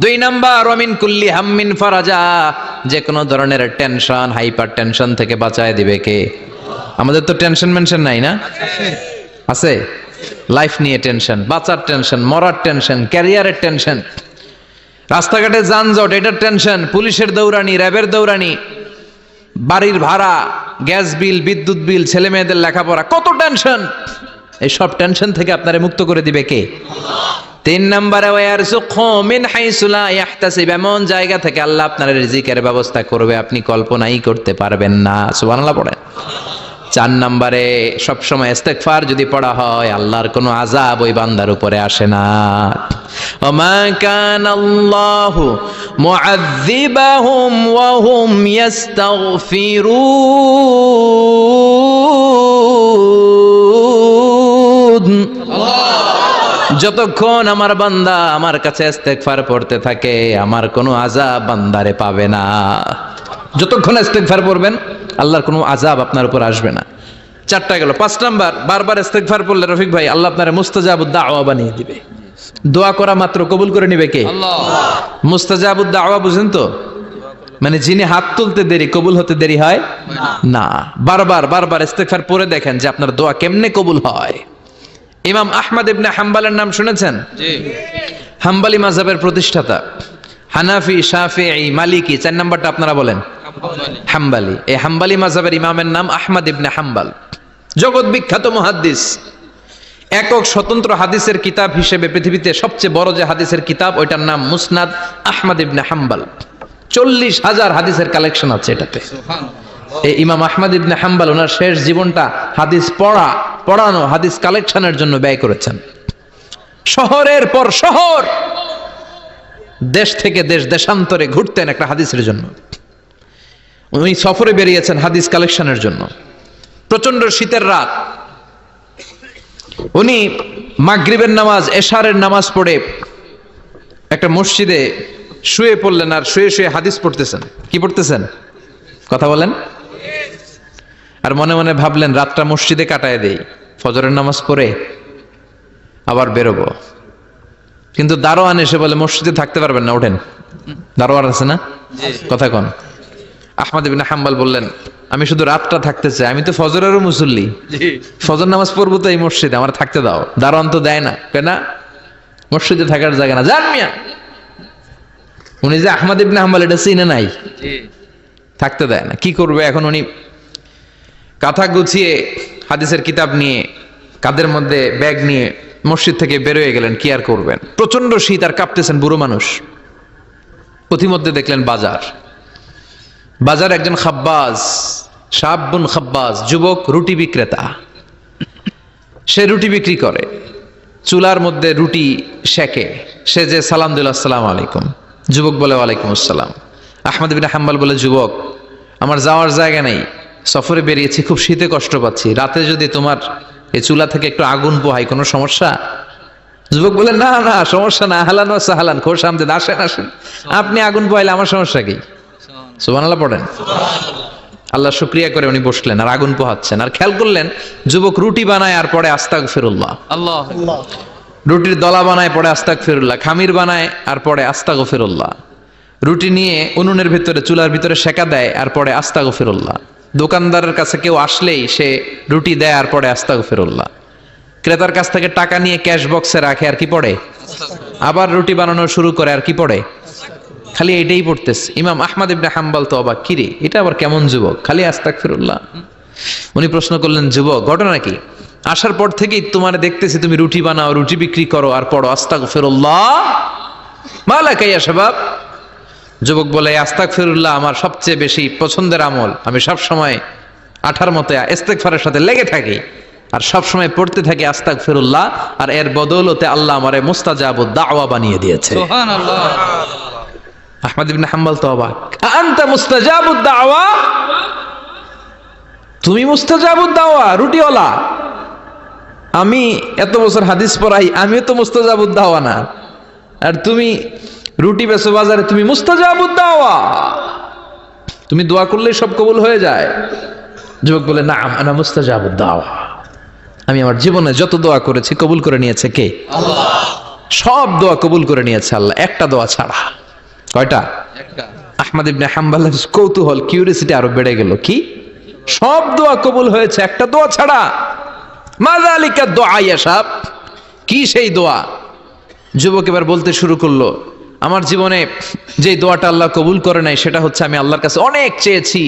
দুই নাম্বার, ওয়ামিন কুল্লি হাম্মিন ফারাজা, যে কোনো ধরনের টেনশন, হাইপার টেনশন থেকে বাঁচায় দিবে কে? আমাদের তো টেনশন মেনশন নাই না? আছে। লাইফ নিয়ে টেনশন, বাঁচার টেনশন, মরার টেনশন, ক্যারিয়ারের টেনশন, রাস্তাঘাটে যানজট এটার টেনশন, পুলিশের দৌড়ানি, র্যাবের দৌড়ানি, বাড়ির ভাড়া, গ্যাস বিল, বিদ্যুৎ বিল, ছেলে মেয়েদের লেখাপড়া, কত টেনশন। এই সব টেনশন থেকে আপনারে মুক্ত করে দিবে কে? তিন নম্বরে, ওয়ারযুকহু মিন হাইসু লা ইয়াহতাসিব, এমন জায়গা থেকে আল্লাহ আপনার রিজিকের ব্যবস্থা করবে আপনি কল্পনাই করতে পারবেন না। সুবহানাল্লাহ পড়েন। চার নম্বরে, সবসময় ইস্তেগফার যদি পড়া হয়, আল্লাহর কোনো আযাব ওই বান্দার উপরে আসে না। ওমা কানাল্লাহু মুআযযিবাহুম ওয়া হুম ইস্তাগফিরুন। যতক্ষণ আমার বান্দা আমার কাছে ইস্তেগফার পড়তে থাকে, আমার কোনো আযাব বান্দারে পাবে না। যতক্ষণ ইস্তেগফার পড়বেন, আল্লাহর কোনো আযাব আপনার উপর আসবে না। চারটা গেল। পাঁচ নাম্বার, বারবার ইস্তেগফার পড়লে রফিক ভাই আল্লাহ আপনারে মুস্তাজাবুদ দাওয়া বানিয়ে দিবে। দোয়া করা মাত্র কবুল করে নিবে কে? আল্লাহ। মুস্তাজাবুদ দাওয়া বুঝেন তো? মানে যিনি হাত তুলতে দেরি, কবুল হতে দেরি হয় না। বারবার বারবার ইস্তেগফার পড়ে দেখেন যে আপনার দোয়া কেমনে কবুল হয়। ইমাম আহমদ ইবনে হাম্বলের নাম শুনেছেন? জি। হাম্বলি মাযহাবের প্রতিষ্ঠাতা। হানাফি, শাফিঈ, মালিকি, 4 নাম্বারটা আপনারা বলেন। হাম্বলি। এই হাম্বলি মাযহাবের ইমামের নাম আহমদ ইবনে হাম্বল। জগৎ বিখ্যাত মুহাদ্দিস। একক স্বতন্ত্র হাদিসের কিতাব হিসেবে পৃথিবীতে সবচেয়ে বড় যে হাদিসের কিতাব, ওইটার নাম মুসনাদ আহমদ ইবনে হাম্বল। 40,000 হাদিসের কালেকশন আছে এটাতে। এই ইমাম আহমদ ইবনে হাম্বল ওনার শেষ জীবনটা হাদিস পড়ানো, হাদিস কালেকশনের জন্য ব্যয় করেছেন। শহরের পর শহর, দেশ থেকে দেশ, দেশান্তরে ঘুরতেন একটা হাদিসের জন্য। উনি সফরে বেরিয়েছেন হাদিস কালেকশনের জন্য। প্রচন্ড শীতের রাত, উনি মাগরিবের নামাজ, এশারের নামাজ পড়ে একটা মসজিদে শুয়ে পড়লেন, আর শুয়ে শুয়ে হাদিস পড়তেছেন। কি পড়তেছেন? কথা বলেন। আর মনে মনে ভাবলেন রাতটা মসজিদে কাটায় দেই, ফজরের নামাজ পড়ে আবার বেরোবো। কিন্তু দারোয়ান এসে বলে মসজিদে থাকতে পারবেন না, ওঠেন। দারোয়ান আছে না? কথা কন। আহমদ ইবনে হাম্বল বললেন আমি শুধু রাতটা থাকতে চাই, আমি তো ফজরেরও মুসল্লি, ফজর নামাজ পড়বো তো এই মসজিদে, আমার থাকতে দাও। দারোয়ান তো দেয় না, কেন? মসজিদে থাকার জায়গা না, যান মিয়া। উনি যে আহমদ ইবনে হাম্বল এটা চিনে নাই, থাকতে দেয় না। কি করবে এখন? উনি কাঁথা গুছিয়ে হাদিসের কিতাব নিয়ে, কাঁধের মধ্যে ব্যাগ নিয়ে মসজিদ থেকে বেরোয় গেলেন। কি আর করবেন, প্রচন্ড শীত, আর কাঁপতেছেন, বুড়ো মানুষ। পথিমধ্যে দেখলেন বাজার একজন খাব্বাজ, শাবুন খাব্বাজ, যুবক রুটি বিক্রেতা। সে রুটি বিক্রি করে, চুলার মধ্যে রুটি সেকে। সে যে সালাম দিল, আসসালামু আলাইকুম। যুবক বলে ওয়ালাইকুম আসসালাম। আহমদ ইবনে হাম্বল বলে যুবক, আমার যাওয়ার জায়গা নেই, সফরে বেরিয়েছি, খুব শীতে কষ্ট পাচ্ছি, রাতে যদি তোমার এই চুলা থেকে একটু আগুন পোহাই কোনো সমস্যা? যুবক বলে না না, সমস্যা না, আহলান ওয়া সাহলান, খোশ আমদেদ, আসেন আসেন, আপনি আগুন পোহাইলে আমার সমস্যা কি? সুবহানাল্লাহ পড়েন। আল্লাহ শুকরিয়া করে উনি বসলেন আর আগুন পোহাচ্ছেন। আর খেয়াল করলেন যুবক রুটি বানায় আর পরে আস্তাগফিরুল্লাহ। আল্লাহ। রুটির দলা বানায় পরে আস্তাগফিরুল্লাহ, খামির বানায় আর পরে আস্তাগফিরুল্লাহ। রুটি নিয়ে উনুনের ভিতরে, চুলার ভিতরে সেকা দেয় আর পরে আস্তাগফিরুল্লাহ। দোকানদারের কাছে কেউ আসলেই সে রুটি দেয় আর পরে আস্তাগফিরুল্লাহ। ক্রেতার কাছ থেকে টাকা নিয়ে ক্যাশ বক্সে রাখে আর কি পড়ে? আবার রুটি বানানো শুরু করে আর কি পড়ে? খালি এটাই পড়তেছে। ইমাম আহমদ ইবনে হাম্বল তো অবাক, কিরে এটা আবার কেমন যুবক, খালি আস্তাগফিরুল্লাহ। উনি প্রশ্ন করলেন যুবক ঘটনা কি? আসার পর থেকেই তোমার দেখতেছি তুমি রুটি বানাও, রুটি বিক্রি করো আর পড়ো আস্তাগফিরুল্লাহ, মালাকা ইয়া শাবাব। যুবক বলে আস্তাগফিরুল্লাহ আমার সবচেয়ে বেশি পছন্দের আমল, আমি সব সময় আঠার মতো ইস্তেগফারের সাথে লেগে থাকি আর সব সময় পড়তে থাকি আস্তাগফিরুল্লাহ, আর এর বদৌলতে আল্লাহ আমারে মুস্তাজাবুদ দাওয়া বানিয়ে দিয়েছে। সুবহানাল্লাহ। আহমদ ইবনে হাম্বল তো অবাক, আনতা মুস্তাজাবুদ দাওয়া, তুমি মুস্তাজাবুদ দাওয়া, রুটিওয়ালা। আমি এত বছর হাদিস পড়াই, আমিও তো মুস্তাজাবুদ দাওয়া না, আর তুমি রুটি বেচো বাজারে, তুমি মুস্তাজাবুদ দাওয়া, তুমি দোয়া করলেই সব কবুল হয়ে যায়। যুবক বলে না, আনা মুস্তাজাবুদ দাওয়া, আমি আমার জীবনে যত দোয়া করেছি কবুল করে নিয়েছে কে? আল্লাহ। সব দোয়া কবুল করে নিয়েছে আল্লাহ, একটা দোয়া ছাড়া। কয়টা? একটা। আহমদ ইবনে হাম্বলের কৌতূহল, কিউরিয়াসিটি আরো বেড়ে গেল। কি? সব দোয়া কবুল হয়েছে, একটা দোয়া ছাড়া। মাযালিকা দোয়া ইয়া শাব, কি সেই দোয়া? যুবক এবার বলতে শুরু করলো, আমার জীবনে যে দোয়াটা আল্লাহ কবুল করে নাই সেটা হচ্ছে আমি আল্লাহর কাছে অনেক চেয়েছি,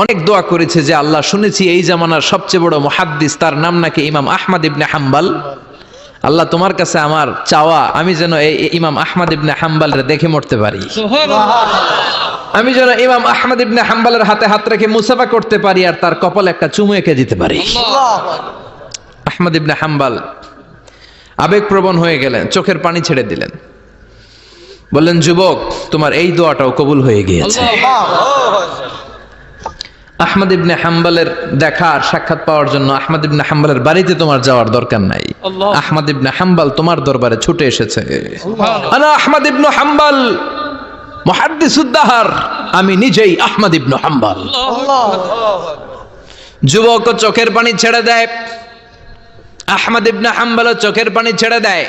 অনেক দোয়া করেছে যে আল্লাহ, শুনেছি এই জামানার সবচেয়ে বড় মুহাদ্দিস, তার নাম নাকি ইমাম আহমদ ইবনে হাম্বল। আল্লাহ তোমার কাছে আমার চাওয়া, আমি যেন এই ইমাম আহমদ ইবনে হাম্বলের দেখে মরতে পারি, আমি যেন ইমাম আহমদ ইবনে হাম্বলের হাতে হাত রেখে মুসাফা করতে পারি আর তার কপালে একটা চুমু এঁকে দিতে পারি। আহমদ ইবনে হাম্বল আবেগপ্রবণ হয়ে গেলেন, চোখের পানি ছেড়ে দিলেন, বললেন যুবক তোমার এই দোয়াটাও কবুল হয়ে গিয়েছে। আহমদ ইবনে হাম্বলের দেখা আর সাক্ষাৎ পাওয়ার জন্য আহমদ ইবনে হাম্বলের বাড়িতে তোমার যাওয়ার দরকার নাই, আহমদ ইবনে হাম্বল তোমার দরবারে ছুটে এসেছে। আনা আহমদ ইবনে হাম্বল মুহাদ্দিসুদ দাহর, আমি নিজেই আহমদ ইবনে হাম্বল। যুবক চোখের পানি ছেড়ে দেয়, আহমদ ইবনে হাম্বল চোখের পানি ছেড়ে দেয়।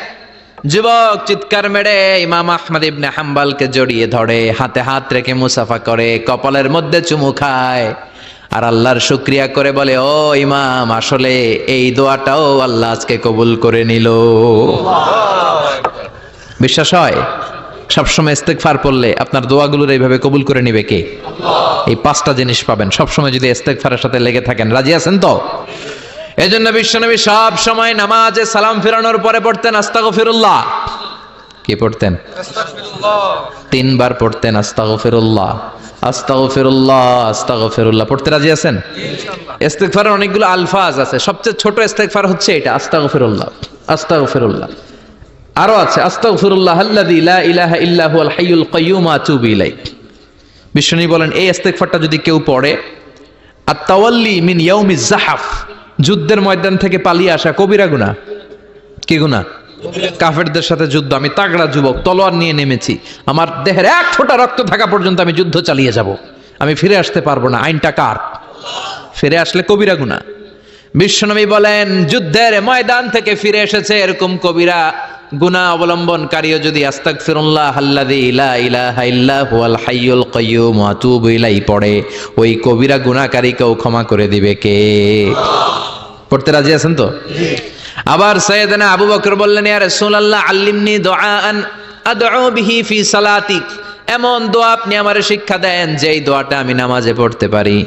যুবক চিৎকার মেরে ইমাম আহমদ ইবনে হাম্বলকে জড়িয়ে ধরে, হাতে হাত রেখে মুসাফা করে, কপালের মধ্যে চুমু খায়। আর আল্লাহর শুকরিয়া করে বলে, ও ইমাম, আসলে এই দোয়াটাও আল্লাহ আজকে কবুল করে নিল। বিশ্বাস হয়? সবসময় ইস্তেগফার পড়লে আপনার দোয়াগুলোর এইভাবে কবুল করে নিবে কে? এই পাঁচটা জিনিস পাবেন সবসময় যদি ইস্তেগফারের সাথে লেগে থাকেন। রাজি আছেন তো? এজন্য বিশ্বনবী সব সময় নামাজে সালাম ফেরানোর পরে পড়তেন আস্তাগফিরুল্লাহ। কি পড়তেন? তিনবার পড়তেন আস্তাগফিরুল্লাহ, আস্তাগফিরুল্লাহ, আস্তাগফিরুল্লাহ। পড়তে রাজি আছেন? ইস্তেগফারের অনেকগুলো আলফাজ আছে, সবচেয়ে ছোট ইস্তেগফার হচ্ছে এটা, আস্তাগফিরুল্লাহ, আস্তাগফিরুল্লাহ। আরো আছে আস্তাগফিরুল্লাহ আল্লাযী লা ইলাহা ইল্লা হুয়াল হাইয়ুল কাইয়্যুম ওয়া আতুবু ইলাইহি। বিশ্বনবী বলেন এই ইস্তেগফারটা যদি কেউ পড়ে, আত-তাওয়াল্লি মিন ইয়াউমিজ যাহাফ, যুদ্ধের ময়দান থেকে পালিয়ে আসা কবিরা গুনাহ। কি গুনাহ? কাফেরদের সাথে যুদ্ধ, আমি তাগড়া যুবক, তলোয়ার নিয়ে নেমেছি, আমার দেহের এক ফোঁটা রক্ত থাকা পর্যন্ত আমি যুদ্ধ চালিয়ে যাব, আমি ফিরে আসতে পারবো না, আইনটা কার? ফিরে আসলে কবিরা গুনাহ। বিশ্বনবী বলেন যুদ্ধের ময়দান থেকে ফিরে এসেছে এরকম কবিরা গুনাহ অবলম্বনকারীও যদি আস্তাগফিরুল্লাহ আল্লাযী লা ইলাহা ইল্লা হুয়াল হাইয়ুল কাইয়্যুম ওয়া আতুবু ইলাইহি পড়ে, ওই কবিরা গুনাহকারীকেও ক্ষমা করে দিবে কে? পড়তে রাজি আছেন তো? আবার সাইয়েদনা আবু বকর বললেন, ইয়া রাসূলুল্লাহ আল্লিমনি দুআআন আদউ বিহি ফি সালাতি, এমন দোয়া আপনি আমারে শিক্ষা দেন যেই দোয়াটা আমি নামাজে পড়তে পারি।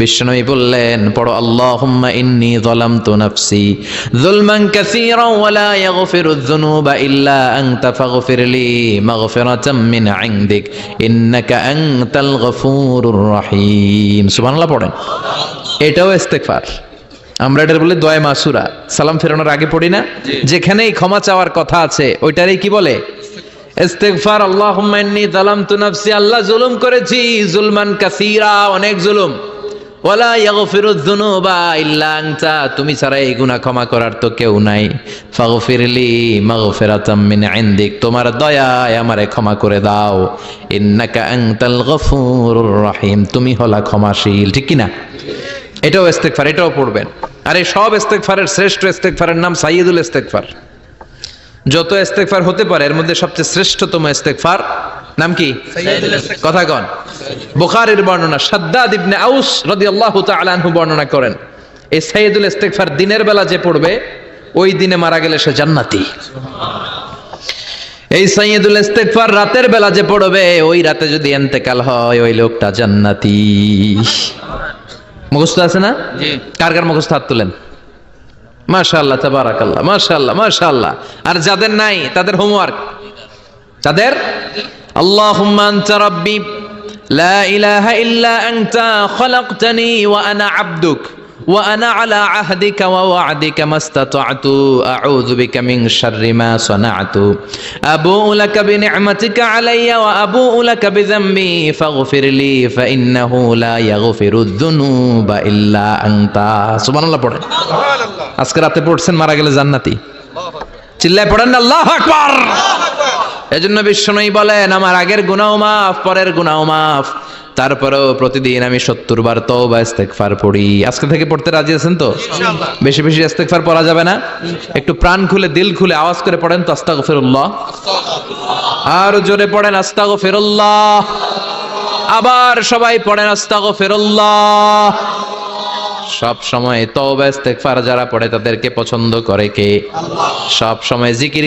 বিশ্বনবী বললেন, পড়ো আল্লাহুম্মা ইন্নী যালামতু নাফসি যুলমান কাসীরান ওয়া লা ইয়াগফিরুয যুনুবা ইল্লা আনতা ফাগফিরলি মাগফিরাতাম মিন ইনদিক ইন্নাকা আনতাল গফুরুর রহিম। সুবহানাল্লাহ পড়েন। এটাও ইস্তেগফার। আমরা এটার বলে দোয়া মাসুরা, সালাম ফেরানোর আগে পড়ি না? যেখানেই ক্ষমা চাওয়ার কথা আছে ওইটারই কি বলে? ইস্তেগফার। আল্লাহুম্মা ইন্নী যালামতু নাফসি, আল্লাহ জুলুম করেছি, যুলমান কাসীরা, অনেক জুলুম, ওয়ালা ইয়াগফিরুয যুনুবা ইল্লা আনতা, তুমি ছাড়া এই গুনাহ ক্ষমা করার তো কেউ নাই। ফাগফিরলি মাগফিরাতাম মিন ইনদিক, তোমার দয়ায় আমারে ক্ষমা করে দাও। ইন্নাকা আনতাল গফুরুর রহিম, তুমি হলা ক্ষমাশীল। ঠিক কি না? এটাও ইস্তেগফার, এটাও পড়বেন। আর এই সব ইস্তেগফারের শ্রেষ্ঠ ইস্তেগফারের নাম সাইয়্যিদুল ইস্তেগফার। যত ইস্তেগফার হতে পারে এর মধ্যে সবচেয়ে শ্রেষ্ঠতম ইস্তেগফার নাম কি? কথা কন। বুখারীর বর্ণনা, শাদ্দাদ ইবনে আউস রাদিয়াল্লাহু তাআলা আনহু বর্ণনা করেন, এই সাইয়্যিদুল ইস্তেগফার দিনের বেলা যে পড়বে ওই দিনে মারা গেলে সে জান্নাতি। এই সাইয়্যিদুল ইস্তেগফার রাতের বেলা যে পড়বে ওই রাতে যদি ইন্তেকাল হয় ওই লোকটা জান্নাতি। মুখস্থ আছে না? জি। কার কার মুখস্থ? হাত তুলেন। মাশাআল্লাহ, তাবারাকাল্লাহ, মাশাআল্লাহ, মাশাআল্লাহ। আর যাদের নাই তাদের হোমওয়ার্ক, তাদের আল্লাহুম্মা আনতা রাব্বি লা ইলাহা ইল্লা আনতা খালাকতানি ওয়া আনা আবদুক ওয়া আনা আলা আহদিকা ওয়া ওয়া'দিকা মাস্তাতা'তু আউযু বিকা মিন শাররি মা সানা'তু আবু'ু লাকা বিনি'মাতিকা আলাইয়া ওয়া আবু'ু লাকা বিযামবি ফাগফিরলি ফাইন্নাহু লা ইয়াগফিরুয যুনুবা ইল্লা আনতা। সুবহানাল্লাহ পড়েন। সুবহানাল্লাহ। আজকে রাতে পড়ছেন, মারা গেলে জান্নাতি। চিল্লায় পড়েন না আল্লাহু আকবার। এজন্য বিশ্বনবী বলেন আমার আগের গুনাহ মাফ, পরের গুনাহ মাফ, তারপরেও প্রতিদিন আমি 70 বার তওবা ইস্তেগফার পড়ি। আজকে থেকে পড়তে রাজি আছেন তো? ইনশাআল্লাহ। বেশি বেশি ইস্তেগফার পড়া যাবে না? একটু প্রাণ খুলে দিল খুলে আওয়াজ করে পড়েন তো আস্তাগফিরুল্লাহ, আস্তাগফিরুল্লাহ। আর জোরে পড়েন আস্তাগফিরুল্লাহ। আবার সবাই পড়েন আস্তাগফিরুল্লাহ। সব সময় তওবা ইস্তেগফার যারা পড়ে তাদেরকে পছন্দ করে কে? আল্লাহ। সব সময় জিকির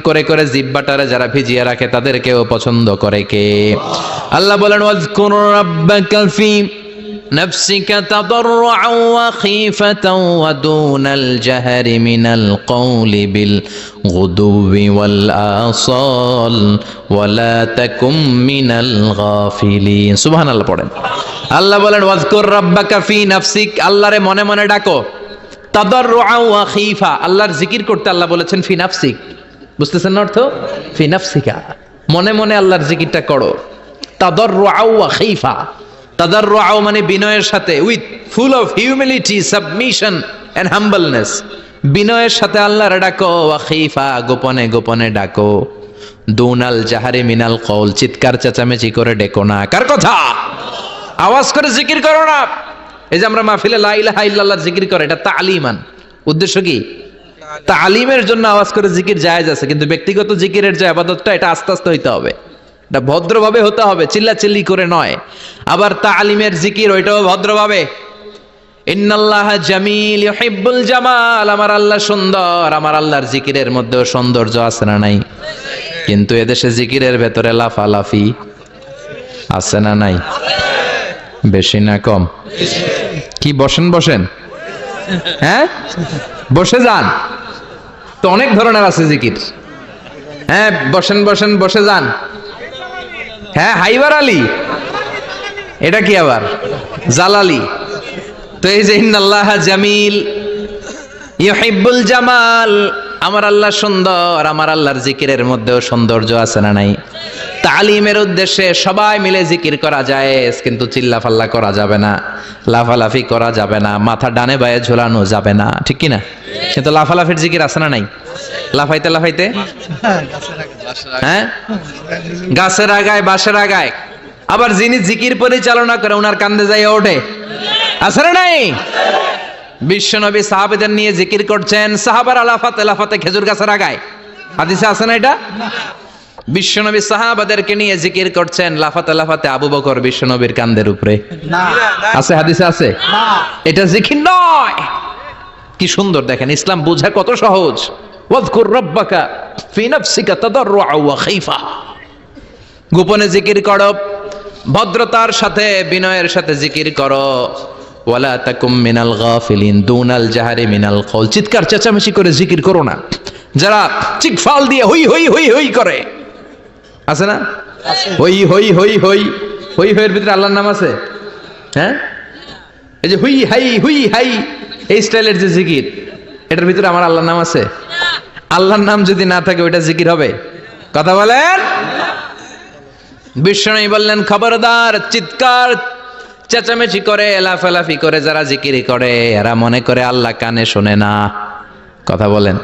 করে করে জিহ্বাটারে যারা ভিজিয়ে রাখে তাদেরকেও পছন্দ করে কে? আল্লাহ বলেন ওয়াজকুর রাব্বাকা ফি নাফসিকা তাদাররুআন ওয়া খীফাতান ওয়া দুনাল জাহরি মিনাল কওলি বিল গুদুবি ওয়াল আসাল ওয়া লা তাকুম মিনাল গাফিলিন। সুবহানাল্লাহ পড়েন। আল্লাহ বলেন ওয়াজকুর রাব্বাকা ফি নাফসিক, আল্লাহরে মনে মনে ডাকো। তাদাররুআন ওয়া খীফা, আল্লাহর জিকির করতে আল্লাহ বলেছেন ফি নাফসিক। বুঝতেছেন না অর্থ? ফি নাফসিকা, মনে মনে আল্লাহর জিকিরটা করো। তাদাররুআন ওয়া খীফা, তাদাররুআন মানে বিনয়ের সাথে, with full of humility, submission and humbleness, বিনয়ের সাথে আল্লাহরে ডাকো। ওয়া খীফা, গোপনে গোপনে ডাকো। দুনাল জাহারি মিনাল কওল, চিৎকার চেঁচামেচি করে ডেকো না। কার কথা? আওয়াজ করে জিকির করো না। এই যে আমরা মাহফিলে লা ইলাহা ইল্লাল্লাহ জিকির করে, এটা তালিমান। উদ্দেশ্য কি? তালিমের জন্য আওয়াজ করে জিকির জায়েজ আছে, কিন্তু ব্যক্তিগত জিকিরের যে ইবাদতটা এটা আস্তে আস্তে হইতে হবে, এটা ভদ্রভাবে হতে হবে, চিল্লা চিল্লি করে নয়। আবার তালিমের জিকির ওইটাও ভদ্রভাবে, ইন্নাল্লাহা জামিল ইউহিব্বুল জামাল, আমার আল্লাহ সুন্দর, আমার আল্লাহর জিকিরের মধ্যেও সৌন্দর্য আছে না নাই? কিন্তু এদেশে জিকিরের ভেতরে লাফালাফি আছে না নাই? বেশি না কম? কি বসেন বসেন, হ্যাঁ বসে যান তো, অনেক ধরনের আছে জিকির। হ্যাঁ বসেন বসেন, বসে যান। হ্যাঁ হাইবার আলী, এটা কি আবার জালালি? তো এই যে ইন্নাল্লাহা জামিল ইউহিব্বুল জামাল, আমার আল্লাহ সুন্দর, আমার আল্লাহর জিকিরের মধ্যেও সৌন্দর্য আছে না নাই? তালিমের উদ্দেশ্যে সবাই মিলে জিকির করা যায়, কিন্তু চিল্লাফাল্লা করা যাবে না, লাফালাফি করা যাবে না, মাথা ডানে বায়ে ঝোলানো যাবে না, ঠিক কি না? কিন্তু লাফালাফির জিকির আছে না নাই? লাফাইতে লাফাইতে, হ্যাঁ গাছের আগায় বাঁশের আগায়। আবার যিনি জিকির পরিচালনা করে ওনার কান্দে যাই ওঠে, আছে না নাই? বিশ্বনবী সাহাবাদের নিয়ে জিকির করছেন, সাহাবারা লাফাতে লাফাতে খেজুর গাছের আগায়, হাদিসে আছে না এটা? বিশ্বনবী সাহাবাদেরকে নিয়ে জিকির করছেন, লাফাতে লাফাতে আবু বকর বিশ্বনবীর কান্দের উপরে, আছে হাদিসে আছে? এটা জিকির নয়। কি সুন্দর দেখেন, ইসলাম বোঝা কত সহজ। ওয়াজকুর রাব্বাকা ফি নাফসিকা তাদাররুআ ওয়া খাইফা, গোপনে জিকির করো, ভদ্রতার সাথে বিনয়ের সাথে জিকির করো। ওয়ালা তাকুম মিনাল গাফিলিন দুনাল জাহারি মিনাল কওল, চিৎকার চেঁচামেচি করে জিকির করো না। যারা চিকফাল দিয়ে হই হই হই হই করে, আছে না? হই হই হই হই হই হইয়ের ভিতরে আল্লাহর নাম আছে? হ্যাঁ, এই যে হুই হাই হুই হাই, এই স্টাইলের যে জিকির, এটার ভিতরে আমার আল্লাহর নাম আছে? আল্লাহর নাম যদি না থাকে ওইটা জিকির হবে? কথা বলেন। বিশ্বনবী বললেন, খবরদার, চিৎকার চেঁচামেচি করে লাফালাফি করে যারা জিকির করে এরা মনে করে আল্লাহ কানে শোনে না। কথা বলেন।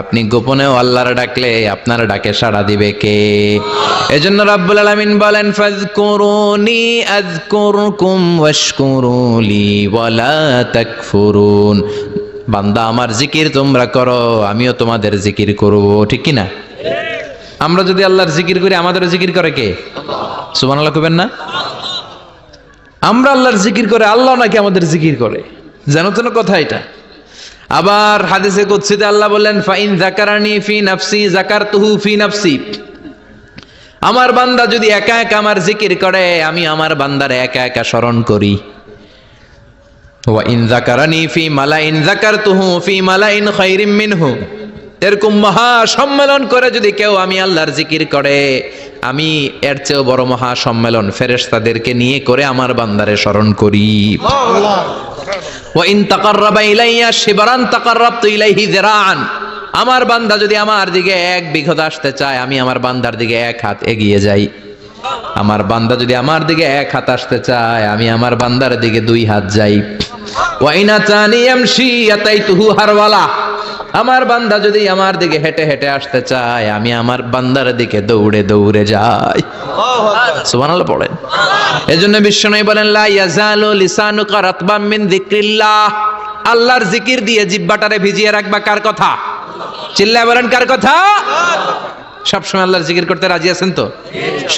আপনি গোপনেও আল্লাহর ডাকলে আপনার ডাকে সাড়া দিবে কে? এজন্য রাব্বুল আলামিন বলেন, ফাযকুরুনি আযকুরকুম ওয়াশকুরুলি ওয়ালা তাকফুরুন। বান্দা আমার জিকির তোমরা করো, আমিও তোমাদের জিকির করব, ঠিক কি না? আমরা যদি আল্লাহর জিকির করি আমাদেরও জিকির করে কে? সুবহানাল্লাহ কইবেন না? আমরা আল্লাহর জিকির করে, আল্লাহ নাকি আমাদের জিকির করে, জানো তো না কথা এটা? আবার হাদিসে কুদসিতে আল্লাহ বললেন, ফাইন যাকারানি ফি নাফসি যাকারতুহু ফি নাফসি, আমার বান্দা যদি একা একা আমার জিকির করে আমি আমার বান্দারে একা একা স্মরণ করি। ওয়া ইন যাকারানি ফি মালাইন যাকারতুহু ফি মালাইন খায়রিম মিনহু, এরকম মহা সম্মেলন করে যদি কেউ আমি আল্লাহর জিকির করে, আমি এর চেয়েও বড় মহা সম্মেলন ফেরেশতাদেরকে নিয়ে করে আমার বান্দারে স্মরণ করি। ওয়া ইন তাকাররাবা ইলাইয়া শিবরান তাকাররাবতু ইলাইহি যিরাআন, আমার বান্দা যদি আমার দিকে এক বিঘত আসতে চায় আমি আমার বান্দার দিকে এক হাত এগিয়ে যাই। আমার বান্দা যদি আমার দিকে এক হাত আসতে চায় আমি আমার বান্দার দিকে দুই হাত যাই। ওয়া ইন আতানি ইয়ামশি আতাইতুহু হারওয়ালা, আমার বান্দা যদি আমার দিকে হেঁটে হেঁটে আসতে চায় আমি আমার বান্দার দিকে দৌড়ে দৌড়ে যাই। সুবহানাল্লাহ পড়েন। এজন্য বিশ্বনবী বলেন, লা ইয়াজালু লিসানুকা রাতবাম মিন যিকরিল্লাহ, আল্লাহর জিকির দিয়ে জিহ্বাটারে ভিজিয়ে রাখবা। কার কথা? চিল্লায় বলেন কার কথা? সবসময় আল্লাহর জিকির করতে রাজি আছেন তো?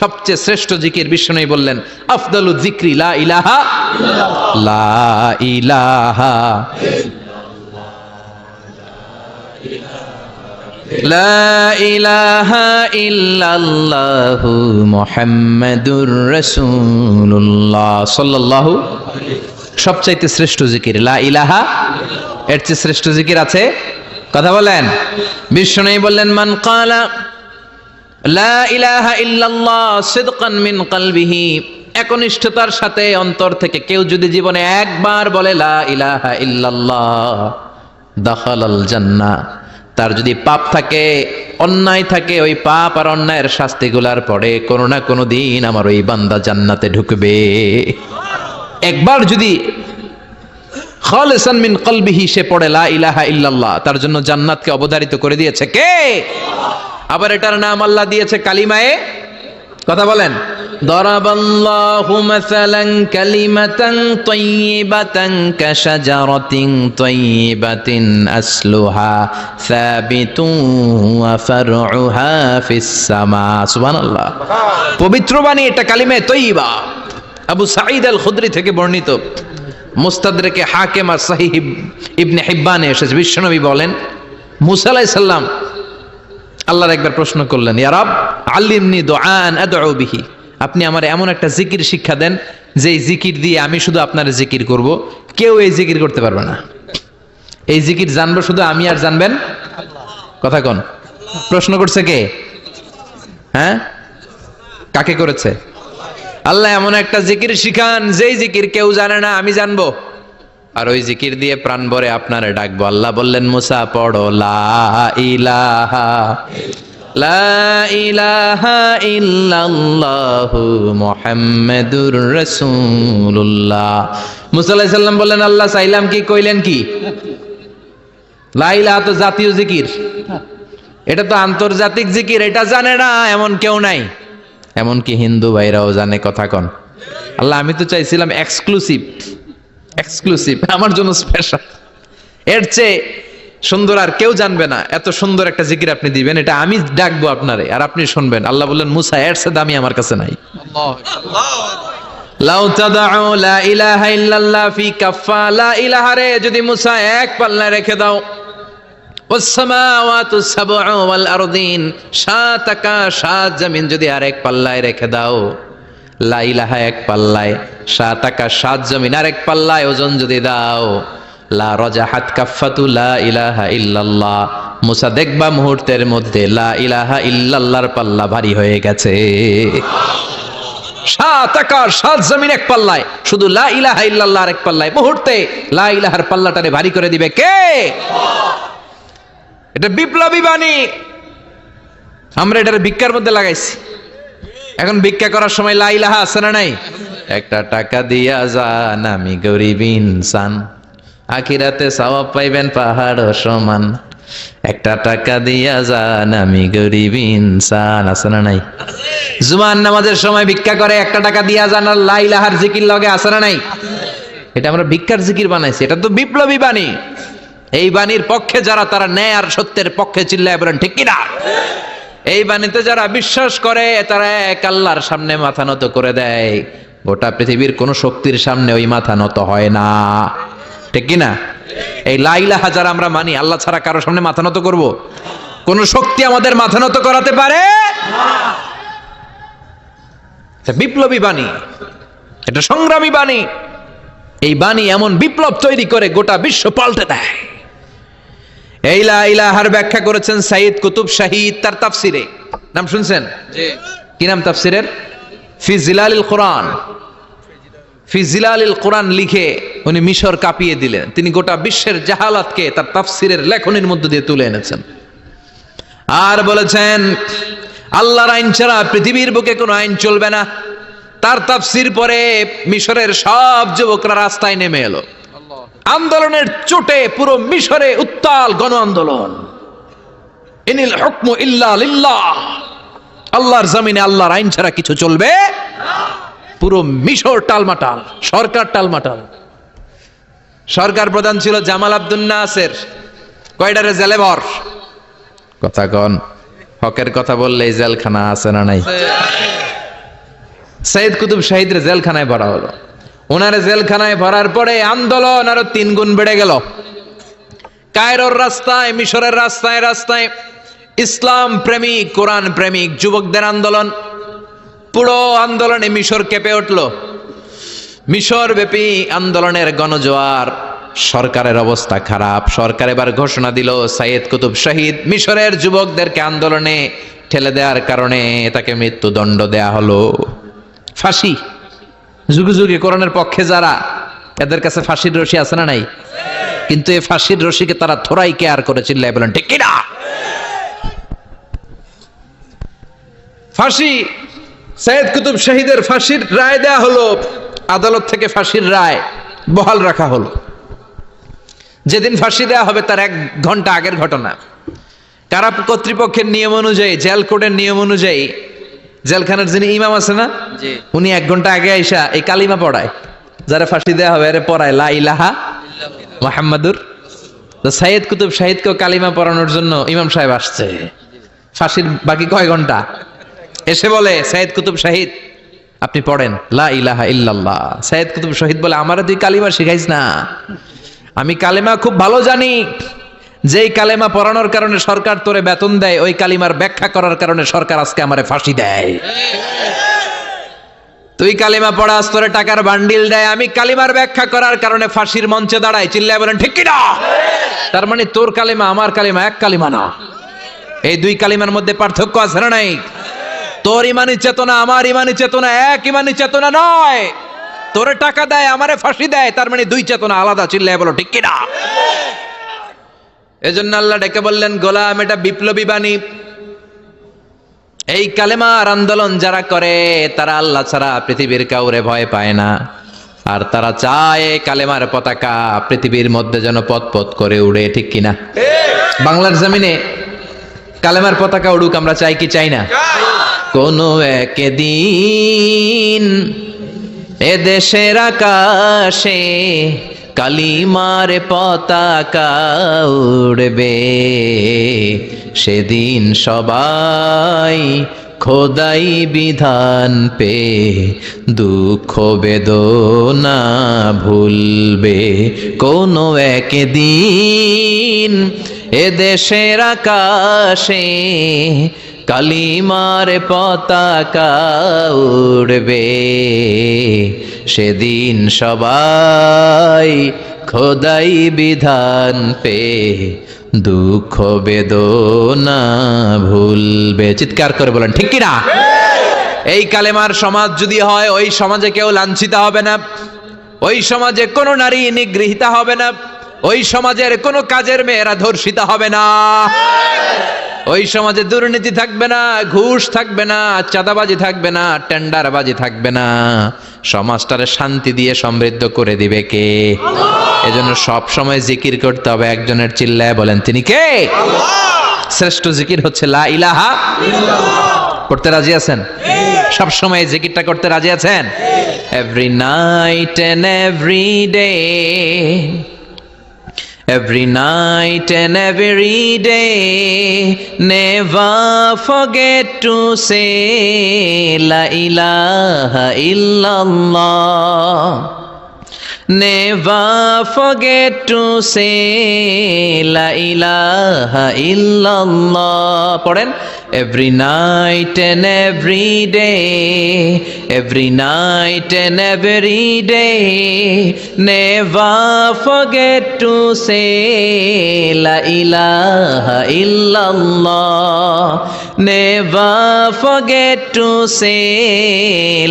সবচেয়ে শ্রেষ্ঠ জিকির বিশ্বনবী বললেন, আফদালু যিকরি লা ইলাহা লা ইলাহা লা ইলাহা ইল্লাল্লাহু মুহাম্মাদুর রাসূলুল্লাহ সাল্লাল্লাহু। সবচাইতে শ্রেষ্ঠ জিকির লা ইলাহা, এর চেয়ে শ্রেষ্ঠ জিকির আছে? কথা বলেন। বিশ্বনবী বললেন, মান ক্বালা লা ইলাহা ইল্লাল্লাহ সিদকান মিন কলবিহি, একনিষ্ঠতার সাথে অন্তর থেকে কেউ যদি জীবনে একবার বলে লা ইলাহা ইল্লাল্লাহ, দাখালাল জান্নাহ, তার যদি পাপ থাকে অন্যায় থাকে ওই পাপ আর অন্যায়ের শাস্তিগুলার পরে কোনো না কোনো দিন আমার ওই বান্দা জান্নাতে ঢুকবে। একবার যদি খালিসান মিন কলবিহি সে পড়ে লা ইলাহা ইল্লাল্লাহ, তার জন্য জান্নাতকে অবধারিত করে দিয়েছে কে? আবার এটার নাম আল্লাহ দিয়েছে কালিমায়ে, কথা বলেন, দরাবাল্লাহু মাসালান কালিমাতান তাইয়িবাতান কাশাজারাতিন তাইয়িবাতিন আসলুহা সাবিতুন ওয়া ফারউহা ফিস সামা। সুবহানাল্লাহ। পবিত্র বাণী এটা কালিমায়ে তাইয়িবা। আবু সাঈদ আল খুদরি থেকে বর্ণিত, মুস্তাদরেকে হাকিম আর সহিহ ইবনে হিব্বানে এসেছে, বিশ্বনবী বলেন মুসা আলাইহিস সালাম আল্লাহর একবার প্রশ্ন করলেন, ইয়া রব আল্লিমনি দুআন আদউ বিহি, আপনি আমার এমন একটা জিকির শিক্ষা দেন যেই জিকির দিয়ে আমি শুধু আপনার জিকির করব, কেউ এই জিকির করতে পারবে না। এই জিকির জানবো শুধু আমি, আর জানবেন কথা কোন? প্রশ্ন করছে কে? হ্যাঁ, কাকে করেছে? আল্লাহ এমন একটা জিকির শিখান যেই জিকির কেউ জানে না, আমি জানবো, আর ওই জিকির দিয়ে প্রাণ ভরে আপনারে ডাকবো। আল্লাহ বললেন মুসা পড়ো লা ইলাহা লা ইলাহা ইল্লাল্লাহু মুহাম্মাদুর রাসূলুল্লাহ। মুসা আলাইহিস সালাম বললেন আল্লাহ চাইলাম কি, কইলেন কি? লা ইলাহা তো জাতীয় জিকির, এটা তো আন্তর্জাতিক জিকির, এটা জানে না এমন কেউ নাই, এমনকি হিন্দু ভাইরাও জানে কথা কন। আল্লাহ আমি তো চাইছিলাম এক্সক্লুসিভ, আমার জন্য স্পেশাল, এর চেয়ে সুন্দর আর কেউ জানবে না, এত সুন্দর একটা জিকির আপনি দিবেন, এটা আমি ডাকবো আপনারে আর আপনি শুনবেন। আল্লাহ বললেন মুসা এর চেয়ে দামি আমার কাছে নাই। লাউ তাদউ লা ইলাহা ইল্লাল্লাহ ফি কাফা, লা ইলাহা রে যদি মুসা এক পাল্লায় রেখে দাও, ওয়াস সামাওয়াতু সাবউ ওয়াল আরদিন, সাত আকাশ সাত জমিন যদি আরেক পাল্লায় রেখে দাও, লা ইলাহা এক পাল্লায়, সাত আকাশ সাত জমিন আরেক পাল্লায় ওজন যদি দাও, লা রাজাহাত কাফাতু লা ইলাহা ইল্লাল্লাহ, মুসা দেখবা মুহূর্তের মধ্যে লা ইলাহা ইল্লাল্লাহর পাল্লা ভারী হয়ে গেছে। সাত আকাশ সাত জমিন এক পাল্লায়, শুধু লা ইলাহা ইল্লাল্লাহ এক পাল্লায়, মুহূর্তে লা ইলাহার পাল্লাটারে ভারী করে দিবে কে? এটা বিপ্লবী বাণী। আমরা এটার ভিক্ষার মধ্যে লাগাইছি, এখন ভিক্ষা করার সময় লা ইলাহা আছে না নাই? একটা টাকা দিয়া যান আমি গরিব ইনসান, আখিরাতে সওয়াব পাইবেন পাহাড় সমান, একটা টাকা দিয়া যান আমি গরিব ইনসান, আছে না নাই? জুমার নামাজের সময় ভিক্ষা করে একটা টাকা দিয়া যান, আর লা ইলাহার জিকির লগে আছে না নাই? এটা আমরা ভিক্ষার জিকির বানাইছি, এটা তো বিপ্লবী বাণী। এই বাণীর পক্ষে যারা, তারা ন্যায় আর সত্যের পক্ষে চিল্লায় বলেন ঠিক কিনা? এই বাণীতে যারা বিশ্বাস করে তারা এক আল্লাহর সামনে মাথা নত করে দেয়, গোটা পৃথিবীর কোন শক্তির সামনে ওই মাথা নত হয় না, ঠিক কিনা? এই লা ইলাহা যারা আমরা মানি, আল্লাহ ছাড়া কারো সামনে মাথা নত করব? কোন শক্তি আমাদের মাথা নত করাতে পারে? এটা বিপ্লবী বাণী, এটা সংগ্রামী বাণী। এই বাণী এমন বিপ্লব তৈরি করে গোটা বিশ্ব পাল্টে দেয়। এই লা ইলাহার ব্যাখ্যা করেছেন সাইয়্যিদ কুতুব শাহীদ তার তাফসিরে, নাম শুনছেন? জি। কি নাম তাফসিরের? ফি জিলালিল কোরআন। ফি জিলালিল কোরআন লিখে উনি মিশর কাঁপিয়ে দিলেন। তিনি গোটা বিশ্বের জাহালাতকে তার তাফসিরের লেখনের মধ্য দিয়ে তুলে এনেছেন। আর বলেছেন আল্লাহর আইন ছাড়া পৃথিবীর বুকে কোনো আইন চলবে না। তার তাফসির পরে মিশরের সব যুবকরা রাস্তায় নেমে এলো। আন্দোলনের চোটে পুরো মিশরে উত্তাল গণ আন্দোলন। ইনিল হুকমু ইল্লা লিল্লাহ, আল্লাহর জমিনে আল্লাহর আইন ছাড়া কিছু চলবে না। পুরো মিশর টালমাটাল, সরকার টালমাটাল। সরকার প্রধান ছিল জামাল আব্দুল নাসের, কয়টারে জেলে ভর? কথা কন, হকের কথা বললে জেলখানা আছে না নাই? সাইয়্যিদ কুতুব শাহীদের জেলখানায় ভরা হলো। ওনারে জেলখানায় ভরার পরে আন্দোলন আরো 3 গুণ বেড়ে গেল। কায়রোর রাস্তায়, মিশরের রাস্তায় রাস্তায় ইসলাম প্রেমিক, কোরআন প্রেমিক যুবকদের আন্দোলন। পুরো আন্দোলনে মিশর কেঁপে উঠল। মিশর ব্যাপী আন্দোলনের গণজোয়ার। সরকারের অবস্থা খারাপ। সরকার এবার ঘোষণা দিল সাইয়্যিদ কুতুব শাহীদ মিশরের যুবকদেরকে আন্দোলনে ঠেলে দেওয়ার কারণে তাকে মৃত্যুদণ্ড দেয়া হলো। ফাঁসি। যুগে যুগে কোরআনের পক্ষে যারা, এদের কাছে ফাঁসির রশি আছে না নাই? কিন্তু এই ফাঁসির রশিকে তারা থোড়াই কেয়ার করে চিল্লায় বলেন ঠিক কিনা? ফাঁসি, সাইয়্যিদ কুতুব শাহীদের ফাঁসির রায় দেয়া হলো। আদালত থেকে ফাঁসির রায় বহাল রাখা হলো। যেদিন ফাঁসি দেওয়া হবে তার 1 ঘন্টা আগের ঘটনা। কারা কর্তৃপক্ষের নিয়ম অনুযায়ী, জেল কোডের নিয়ম অনুযায়ী জেলখানার যিনি ইমাম আছে না, উনি 1 ঘন্টা আগে আইসা এই কালিমা পড়ায়, যারা ফাঁসি দেওয়া হবে এর পড়ায় লা ইলাহা মুহাম্মাদুর। তো সাইয়্যিদ কুতুব শাহীদকেও কালিমা পড়ানোর জন্য ইমাম সাহেব আসছে। ফাঁসির বাকি কয় ঘন্টা, এসে বলে সাইয়্যিদ কুতুব শাহীদ আপনি পড়েন লা ইলাহা ইল্লাল্লাহ। সাইয়েদ কুতুব শহীদ বলে, আমারে তুই কালিমা শিখাইস না, আমি কালিমা খুব ভালো জানি। যেই কালেমা পড়ানোর কারণে সরকার তোরে বেতন দেয়, ওই কালিমার ব্যাখ্যা করার কারণে সরকার আজকে আমারে ফাঁসি দেয়। তুই কালিমা পড়াস, তোরে টাকার বান্ডিল দেয়, আমি কালিমার ব্যাখ্যা করার কারণে ফাঁসির মঞ্চে দাঁড়াই। চিল্লায় বলেন ঠিক কি না? তার মানে তোর কালিমা আমার কালিমা এক কালিমা না, এই দুই কালিমার মধ্যে পার্থক্য আছে না নাই? তোর ইমানি চেতনা আমার ইমানি চেতনা এক ইমানি চেতনা নয়। তোরে টাকা দেয়, আমারে ফাঁসি দেয়, তার মানে দুই চেতনা আলাদা। চিল্লায় বলো ঠিক কি না? এজন্য আল্লাহ ডেকে বললেন, গোলাম এটা বিপ্লবী বাণী। এই কালেমার আন্দোলন যারা করে তারা আল্লাহ ছাড়া পৃথিবীর কাউরে ভয় পায় না, আর তারা চায় কালেমার পতাকা পৃথিবীর মধ্যে যেন পথ পথ করে উড়ে। ঠিক কিনা? বাংলার জমিনে কালেমার পতাকা উড়ুক, আমরা চাই কি চাই না? কোনো একদিন এ দেশের আকাশে কালিমার পতাকা উড়বে, সেদিন সবাই খোদাই বিধান পে দুঃখ বেদনা ভুলবে। কোনো একদিন এ দেশের আকাশে কালিমার পতাকা উড়বে, সেদিন সবাই খোদাই বিধান পে দুঃখ বেদনা ভুলবে। চিৎকার করে বলেন ঠিক কি না? এই কালেমার সমাজ যদি হয়, ওই সমাজে কেউ লাঞ্ছিত হবে না, ওই সমাজে কোনো নারী নিগৃহীতা হবে না, ওই সমাজের কোনো কাজের মেয়েরা ধর্ষিত হবে না, ওই সমাজে দুর্নীতি থাকবে না, ঘুষ থাকবে না, চাঁদাবাজি থাকবে না, টেন্ডারবাজি থাকবে না। সমাজটারে শান্তি দিয়ে সমৃদ্ধ করে দিবে কে? এজন্য সব সময় জিকির করতে হবে একজনের। চিল্লায় বলেন তিনি কে? শ্রেষ্ঠ জিকির হচ্ছে লা ইলাহা ইল্লাল্লাহ। করতে রাজি আছেন? সব সময় জিকিরটা করতে রাজি আছেন? Every night and every day, every night and every day, never forget to say la ilaha illallah, never forget to say la ilaha illallah. পড়েন every night and every day, every night and every day, never forget to say la ilaha illallah, never forget to say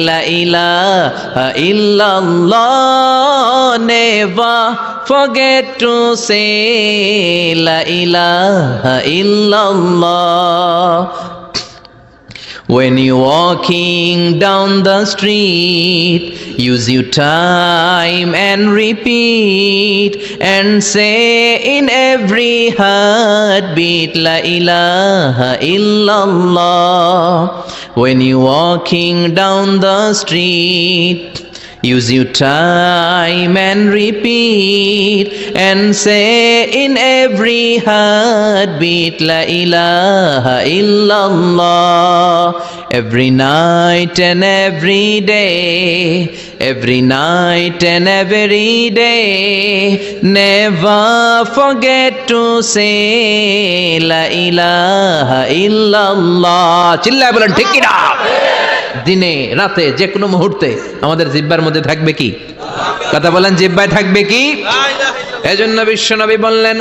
la ilaha illallah, never forget to say la ilaha illallah. When you're walking down the street, use your time and repeat and say in every heartbeat la ilaha illallah. When you're walking down the street, use your time and repeat and say in every heartbeat la ilaha illallah. Every night and every day, every night and every day, never forget to say la ilaha illallah. চিল্লায় বলেন ঠিক কি না? দিনে রাতে যে কোনো মুহূর্তে আমাদের জিহ্বার মধ্যে থাকবে কি? কথা বলেন, জিহ্বায় থাকবে কি? এজন্য বিশ্বনবী বললেন,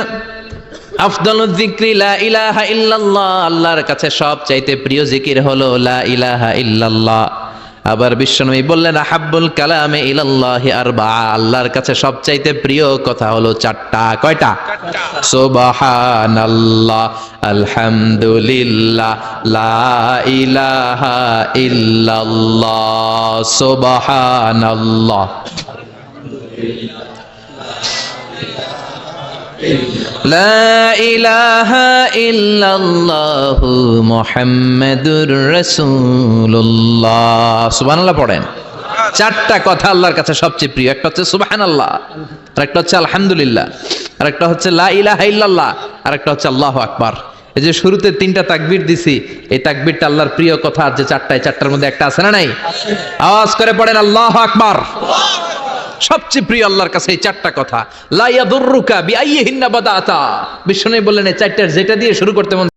আফদালুয যিকরি লা ইলাহা ইল্লাল্লাহ, আল্লাহর কাছে সবচাইতে প্রিয় জিকির হলো লা ইলাহা ইল্লাল্লাহ। আবার বিশ্বনবী বললেন, আহাব্বুল কালামে ইলাল্লাহি আরবাআ, আল্লাহর কাছে সবচাইতে প্রিয় কথা হলো চারটা। কয়টা? সুবহানাল্লাহ, আলহামদুলিল্লাহ, লা ইলাহা ইল্লাল্লাহ। সুবহানাল্লাহ, লা ইলাহা ইল্লাল্লাহু মুহাম্মাদুর রাসূলুল্লাহ। সুবহানাল্লাহ পড়েন। চারটা কথা আল্লাহর কাছে সবচেয়ে প্রিয়। একটা হচ্ছে সুবহানাল্লাহ, আর একটা হচ্ছে আলহামদুলিল্লাহ, আর একটা হচ্ছে লা ইলাহা ইল্লাল্লাহ, আর একটা হচ্ছে আল্লাহু আকবার। এই যে শুরুতে 3টা তাকবীর দিছি, এই তাকবীরটা আল্লাহর প্রিয় কথা, যে 4টার মধ্যে একটা আছে না নাই? আওয়াজ করে পড়েন আল্লাহু আকবার। সবচেয়ে প্রিয় আল্লাহর কাছে এই 4টা কথা। লা ইয়াদুররুকা বিআইয়িহিন্না বাদাতা। বিষ্ণু বললেন এই 4টার যেটা দিয়ে শুরু করতে মন